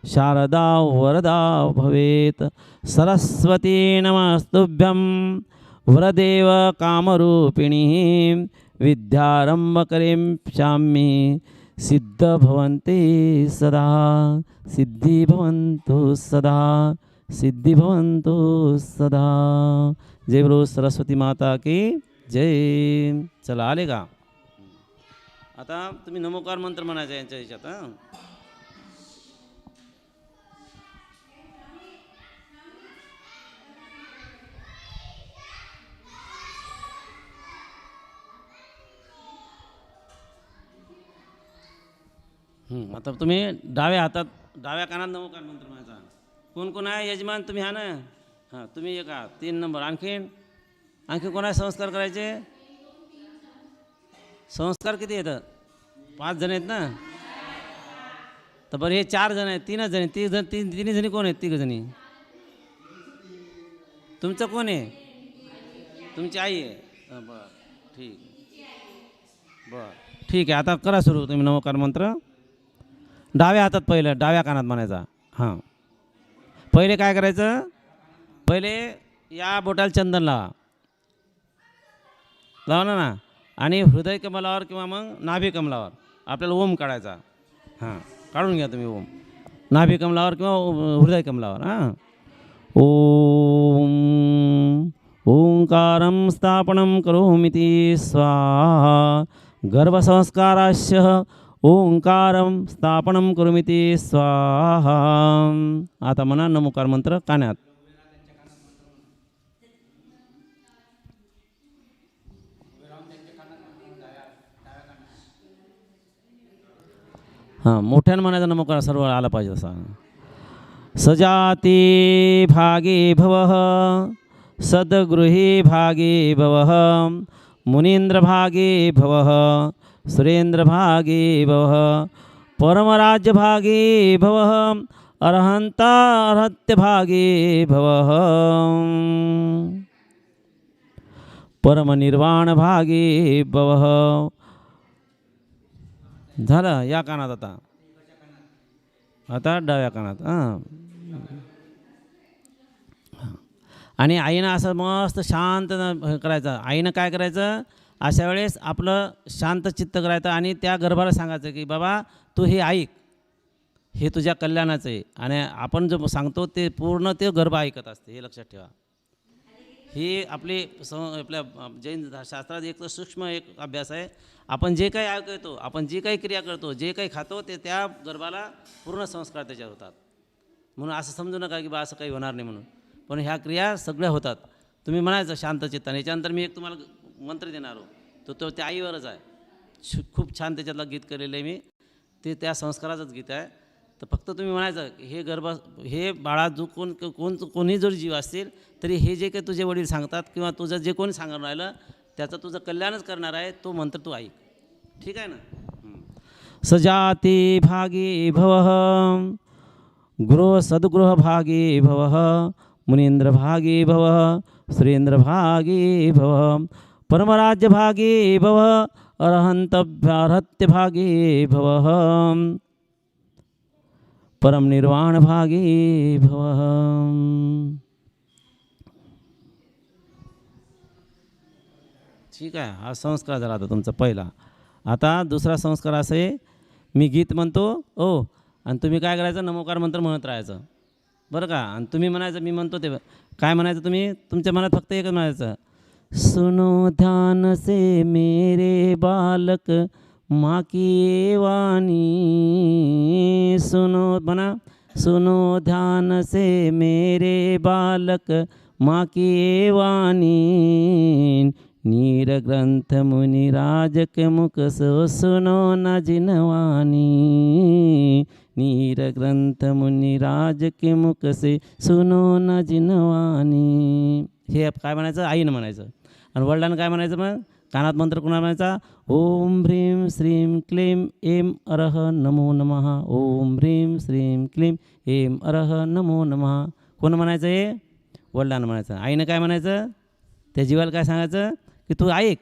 शारदा वरदा भवेत्. सरस्वती नमस्तुभ्यं वरदेव कामरूपिणी विद्यारम्भकरिष्यामि सिद्धभवन्ति सदा. सिद्धि भवन्तु सदा, सिद्धि भवन्तु सदा. जय बोलो सरस्वती माता की जय. चला आले का. आता तुम्ही नमोकार मंत्र म्हणायचा यांच्या ह्याच्यात. हां. आता तुम्ही डाव्या कानात नमोकार मंत्र म्हणायचा. कोण कोण आहे यजमान? तुम्ही हा ना. हां, तुम्ही एक आहात. 3 नंबर. आणखी कोण आहे? संस्कार करायचे. संस्कार किती येतं? 5 जण आहेत ना. तर बरं, हे 4 जण आहेत. 3च जण. तिन्ही जणी कोण आहेत? 3 जणी. तुमचं कोण आहे? तुमची आई आहे. बरं, ठीक. बरं, ठीक आहे. आता करा सुरू तुम्ही नमोकार मंत्र. डाव्या हातात पहिलं, डाव्या कानात म्हणायचा. हां. पहिले काय करायचं? पहिले या बोटाला चंदन लावा ना. आणि हृदय कमलावर किंवा मग नाभी कमलावर आपल्याला ओम काढायचा. हां, काढून घ्या तुम्ही ओम. नाभी कमलावर किंवा हृदय कमलावर. हां. ओम ओंकारं स्थापनं करोमीति स्वाहा. गर्भसंस्कारास्य ओंकारं स्थापनं करोमीति स्वाहा. आता म्हणा नमोकार मंत्र कानात. हां, मोठ्यानं म्हणायचा नमोकार सर्व आला पाहिजे असा. सजाती भागे भवः सद्गृही भागे भवः मुनीन्द्र भागे भवः सुरेन्द्र भागे भवः परमराज्य भागे भवः अरहत्य भागे भवः परमनिर्वाण भागे भवः. झालं या कानात. आता डाव्या कानात. हां. आणि आईनं असं मस्त शांत करायचं. आईनं काय करायचं? अशा वेळेस आपलं शांत चित्त करायचं आणि त्या गर्भाला सांगायचं की बाबा तू हे ऐक, हे तुझ्या कल्याणाचं आहे. आणि आपण जो सांगतो ते पूर्ण ते गर्भ ऐकत असते, हे लक्षात ठेवा. ही आपल्या जैन शास्त्रात एक तर सूक्ष्म एक अभ्यास आहे. आपण जे काही ऐकतो, आपण जी काही क्रिया करतो, जे काही खातो, ते त्या गर्भाला पूर्ण संस्कार त्याच्यावर होतात. म्हणून असं समजू नका की बा असं काही होणार नाही म्हणून. पण ह्या क्रिया सगळ्या होतात. तुम्ही म्हणायचं शांत चित्ताने. याच्यानंतर मी एक तुम्हाला मंत्र देणार आहो, तो त्या आईवरच आहे. खूप छान त्याच्यातलं गीत केलेलं आहे मी, ते त्या संस्काराचंच गीत आहे. तर फक्त तुम्ही म्हणायचं हे बाळा जो कोणी जर जीव असतील तरी हे जे काही तुझे वडील सांगतात किंवा तुझं जे कोणी सांगून राहिलं त्याचं तुझं कल्याणच करणार आहे, तो मंत्र तू ऐक. ठीक आहे ना. सजाते भागे भवः गृह सद्गृह भागे भवः मुनींद्र भागे भवः सुरेंद्र भागे भवः परमराज्य भागे भवः अरहंतभ्यारहत्य भागे भवः परम निर्वाण भागे भवः. ठीक आहे, हा संस्कार झाला आता तुमचा पहिला. आता दुसरा संस्कार असा आहे, मी गीत म्हणतो आणि तुम्ही काय करायचं, नमोकार मंत्र म्हणत राहायचं बरं का. आणि तुम्ही म्हणायचं मी म्हणतो ते काय म्हणायचं, तुम्ही तुमच्या मनात फक्त एकच म्हणायचं, सुनो ध्यान से मेरे बालक माँ की वाणी. सुनो म्हणा, सुनो ध्यान से मेरे बालक माँ की वाणी. नीर ग्रंथ मुनिराज के मुख सो सुनो न जिनवानी. नीर ग्रंथ मुनिराज के मुख से सुनो न जिनवानी. हे काय म्हणायचं, आईनं म्हणायचं. आणि वडिलांना काय म्हणायचं, मग कानात मंत्र कुणा म्हणायचा, ओम ह्रीं श्रीं क्लीं ऐं अरह नमो नमः. ओम ह्रीं श्रीं क्लीं ऐं अरह नमो नमः. कोण म्हणायचं, हे वडिलांना म्हणायचं. आईनं काय म्हणायचं, त्या जीवाला काय सांगायचं की तू ऐक.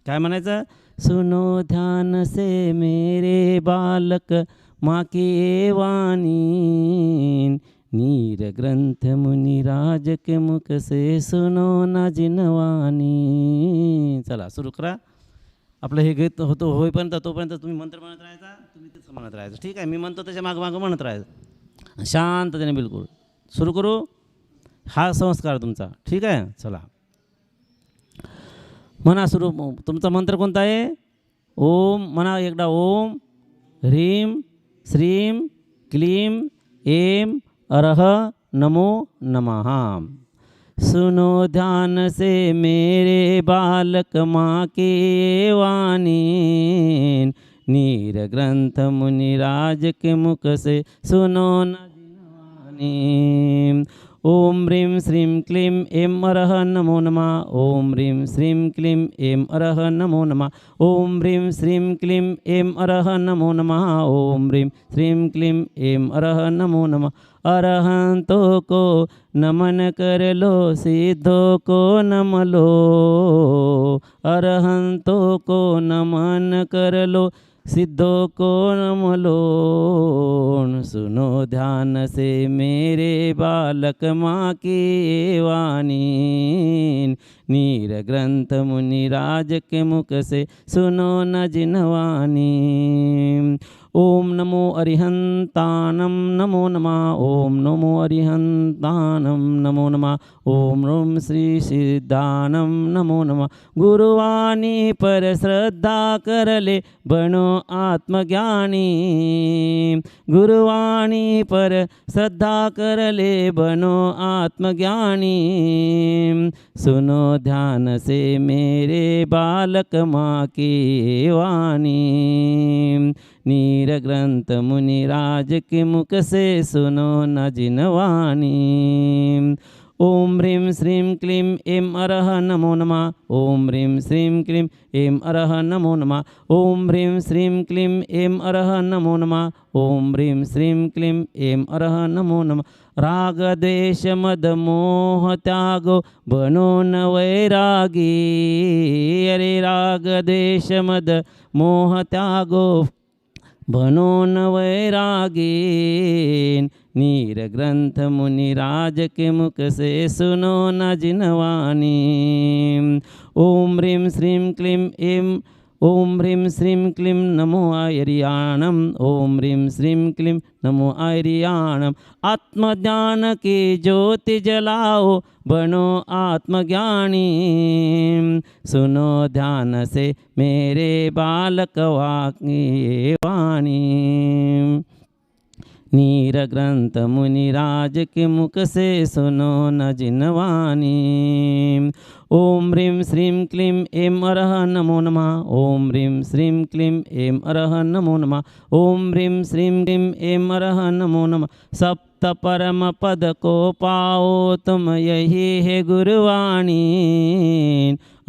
काय म्हणायचं, सुनो ध्यान से मेरे बालक माँ की वाणी. नीर ग्रंथ मुनिराज के मुख से सुनो ना जिनवानी. चला सुरू करा. आपलं हे गीत होईपर्यंत तोपर्यंत तुम्ही मंत्र म्हणत राहायचा, तुम्ही तेच म्हणत राहायचं. ठीक आहे, मी म्हणतो त्याच्या मागं म्हणत राहायचं शांततेने. बिलकुल सुरू करू. हा संस्कार तुमचा. ठीक आहे, चला म्हणा सुरू. तुमचा मंत्र कोणता आहे, ओम म्हणा एकदा. ओम ह्रीं श्रीं क्लीं ऐं अरह नमो नमः. सुनो ध्यान से मेरे बालक माँ की वाणी. नीर ग्रंथ मुनिराज के मुख से सुनो न जिनवानी. ओम ह्रीं श्रीं क्लीं ऐं अरह नमो नमः. ओम ह्रीं श्रीं क्लीं ऐं अरह नमो नमः. ओम ह्रीं श्रीं क्लीं ऐं अरह नमो नमः. ओम ह्रीं श्रीं क्लीं ऐं अरह नमो नमः. अरहंतों को नमन कर लो, सिद्धों को नम लो. अरहंतों को नमन कर लो, सिद्धों को नम लो. सुनो ध्यान से मेरे बालक माँ की वाणी. नीर ग्रंथ मुनिराज के मुख से सुनो न जिनवानी. ओम नमो अरिहंतानम नमो नमः. ओम नमो अरिहंतानम नमो नमः. ओम ॐ श्री सिद्धानम नमो नमः. गुरुवाणी पर श्रद्धा कर ले, बनो आत्मज्ञानी. गुरुवाणी पर श्रद्धा कर ले, बनो आत्मज्ञानी. सुनो ध्यान से मेरे बालक माँ की वाणी. नीर ग्रंथ मुनिराज के मुख से सुनो न जिनवानी. ओम ह्रीं श्रीं क्लीं ऐं अरह नमो नमः. ओम ह्रीं श्रीं क्लीं ऐं अरह नमो नमः. ओम ह्रीं श्रीं क्लीं ऐं अरह नमो नमः. ओम ह्रीं श्रीं क्लीं ऐं अरह नमो नमः. राग द्वेष मद मोह त्यागो, बनो न वैरागी. अरे राग द्वेष मद मोह त्यागो, बनो न वैरागी. नीर ग्रंथ मुनिराज के मुख से सुनो न जिनवानी. ओम ह्रीं श्रीं क्लीं ऐं. ओम ह्रीं श्रीं क्लीं नमो आयर्याणम. ओम ह्रीं श्रीं क्लीं नमो आयर्याणम. आत्मज्ञान की ज्योति जलाओ, बनो आत्मज्ञानी. सुनो ध्यान से मेरे बालक वाणी. नीर ग्रंथ मुनिराज के मुख से सुनो न जिनवाणी। ओम ह्रीं श्रीं क्लीं ऐं अरह नमो नमः। ओम ह्रीं श्रीं क्लीं ऐं अरह नमो नमः। ओम ह्रीं श्रीं क्लीं ऐं अरह नमो नमः। सप्त परम पद को पाओ तुम यही है गुरुवाणी।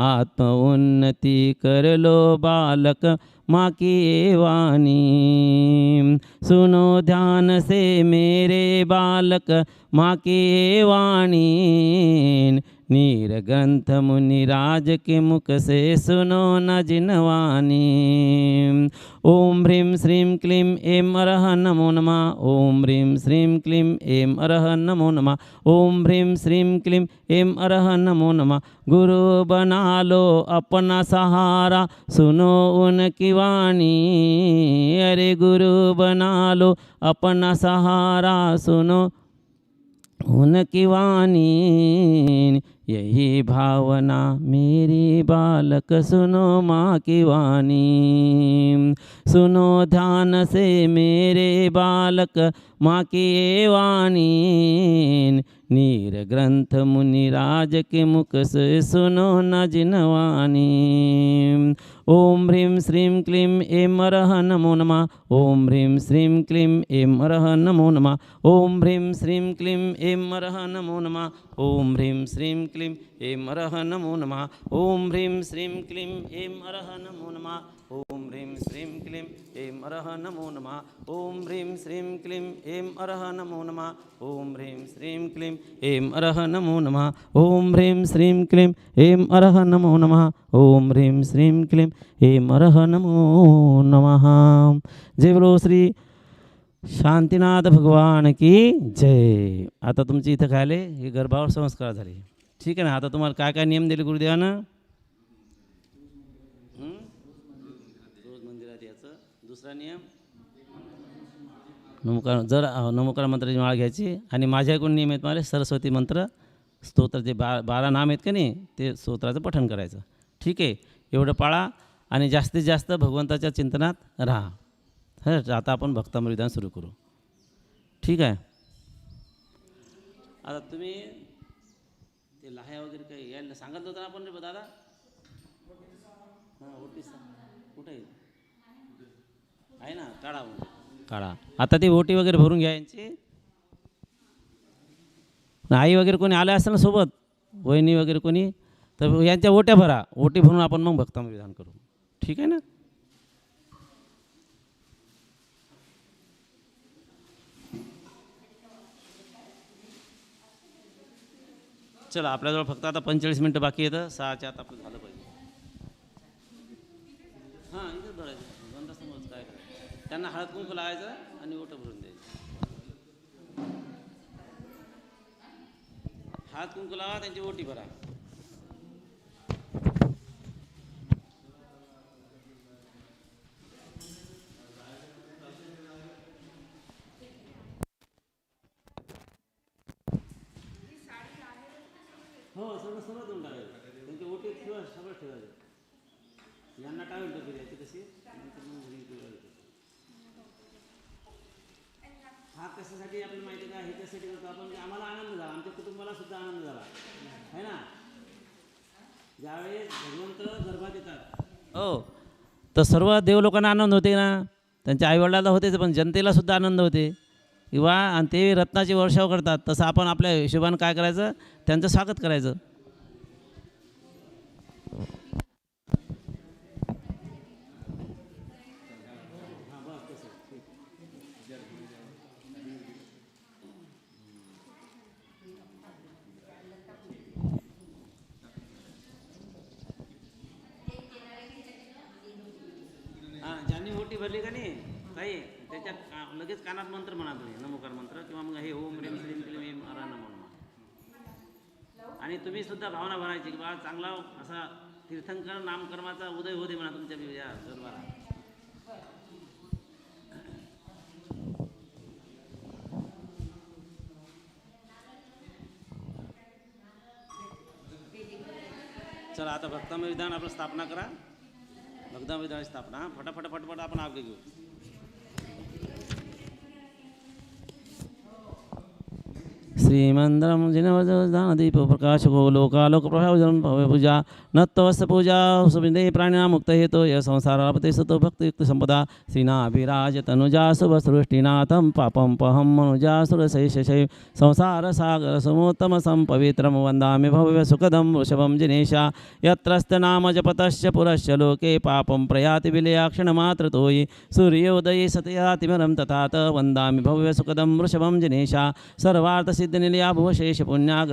आत्म उन्नति कर लो बालक माँ की ये वाणी। सुनो ध्यान से मेरे बालक माँ की ये वाणी। नीर ग्रंथ मुनिराज के मुख से सुनो न जिनवाणी। ओम ह्रीं श्रीं क्लीं ऐं अरह नमो नमः। ओम ह्रीं श्रीं क्लीं ऐं अरह नमो नमः। ओम ह्रीं श्रीं क्लीं ऐं अरह नमो नमः। गुरु बना लो अपना सहारा सुनो उनकी वाणी। अरे गुरु बना लो अपना सहारा सुनो उनकी वाणी। यही भावना मेरी बालक सुनो माँ की वाणी। सुनो ध्यान से मेरे बालक माँ की ये वाणी। नीर ग्रंथ मुनिराज के मुख से सुनो न जिनवाणी। ओम ह्रीं श्रीं क्लीं ऐं अरह नमो नमः। ओम ह्रीं श्रीं क्लीं ऐं अरह नमो नमः। ओम ह्रीं श्रीं क्लीं ऐं अरह नमो नमः। ओम ह्रीं श्रीं क्लीं ऐं अरह नमो नमः। ओम ह्रीं श्रीं क्लीं ऐं अरह नमो नमः। ओम ह्रीं श्रीं क्लीं ऐं अरह नमो नमः। ओम ह्रीं श्रीं क्लीं ऐं अरह नमो नमः। ओम ह्रीं श्रीं क्लीं ऐं अरह नमो नमः। ओम ह्रीं श्रीं क्लीं ऐं अरह नमो नमः। ओम ह्रीं श्रीं क्लीं ऐं अरह नमो नमः। जय बोलो श्री शांतीनाथ भगवान की जय। आता तुमची इथं काय आले हे गर्भावर संस्कार झाले, ठीक आहे ना. आता तुम्हाला काय काय नियम दिले गुरुदेवानं. रोज मंदिरात यायचं. दुसरा नियम नमोकार, जर नमोकार मंत्राची माळ घ्यायची. आणि माझ्याकडून नियम आहेत मला सरस्वती मंत्र स्तोत्र जे 12 नाम आहेत का नाही ते स्तोत्राचं पठण करायचं, ठीक आहे. एवढं पाळा आणि जास्तीत जास्त भगवंताच्या चिंतनात राहा. आता आपण भक्तामृत सुरू करू, ठीक आहे. आता तुम्ही ते लाह्या वगैरे काही यायला सांगत होता ना आपण रे दादा. हां ओटी कुठे आहे ना, काढा काढा. आता ती ओटी वगैरे भरून घ्या यांची. आई वगैरे कोणी आले असेल ना सोबत, वहिनी वगैरे कोणी, तर यांच्या ओट्या भरा. ओटी भरून आपण मग भक्तामृत करू, ठीक आहे ना. चला आपल्याजवळ फक्त आता 45 मिनटं बाकी येतं. 6च्या आत आपलं झालं पाहिजे. हां इथंच भरायचं बंदासमोरच काय करायचं. त्यांना हळद कुंकू लावायचं आणि ओटं भरून द्यायचं. हळद कुंकू लावा, त्यांची ओटी भरा. हो सगळं देऊन टाकायचं. त्यांची ओटी सगळं ठेवायचं. यांना टावेल टोपी द्यायची तशी. हा कशासाठी आपल्याला माहिती का, ह्याच्यासाठी करतो आपण की आम्हाला आनंद झाला, आमच्या कुटुंबाला सुद्धा आनंद झाला आहे ना. ज्यावेळेस भगवंत गर्भात येतात हो तर सर्व देव लोकांना आनंद होते ना, त्यांच्या आईवडिलाला होतेच, पण जनतेला सुद्धा आनंद होते किंवा आणि ते रत्नाची वर्षाव करतात. तसं आपण आपल्या हिशोबानं काय करायचं, त्यांचं स्वागत करायचं. हां ज्यांनी ओटी भरली का नाही काही त्याच्यात लगेच कानात मंत्र म्हणा तुम्ही, नमोकार मंत्र किंवा मग हे ओम ह्रीं श्रीं क्लीं ऐं अरह नमो नमः. आणि तुम्ही सुद्धा भावना भरायची की बा चांगला असा तीर्थंकर नामकर्माचा उदय होते म्हणा तुमच्या या गर्भाला. चला आता भक्तामय विधान आपण स्थापना करा. भक्तामय विधान स्थापना फटाफट आपण आगे घेऊ. श्रीमंदिरम जिनवदानदीप प्रकाशको लोकालोक प्रभावजन पूजा नत्वस्य पूजा सुविदे प्राणिनां मुक्त हेतु य संसारापते सतो भक्तियुक्त संपदा श्रीनाभिराज तनुजा शुभसृष्टिनाथं पापं पहं मनुजा सुरशैशैः संसार सागर समोत्तम संपवित्रम वंदामि भव्य सुखदं वृषभं जिनेशा यत्रस्य नाम जपतश्च पुरश्च लोके पापं प्रयाति विलयाक्षणमात्रतोयि सूर्योदये सतयातिमरं तथा वंदामि भव्य सुखदं वृषभं जिनेशा सर्वार्थसिद्धिनिलया भुवशेष पुण्यागर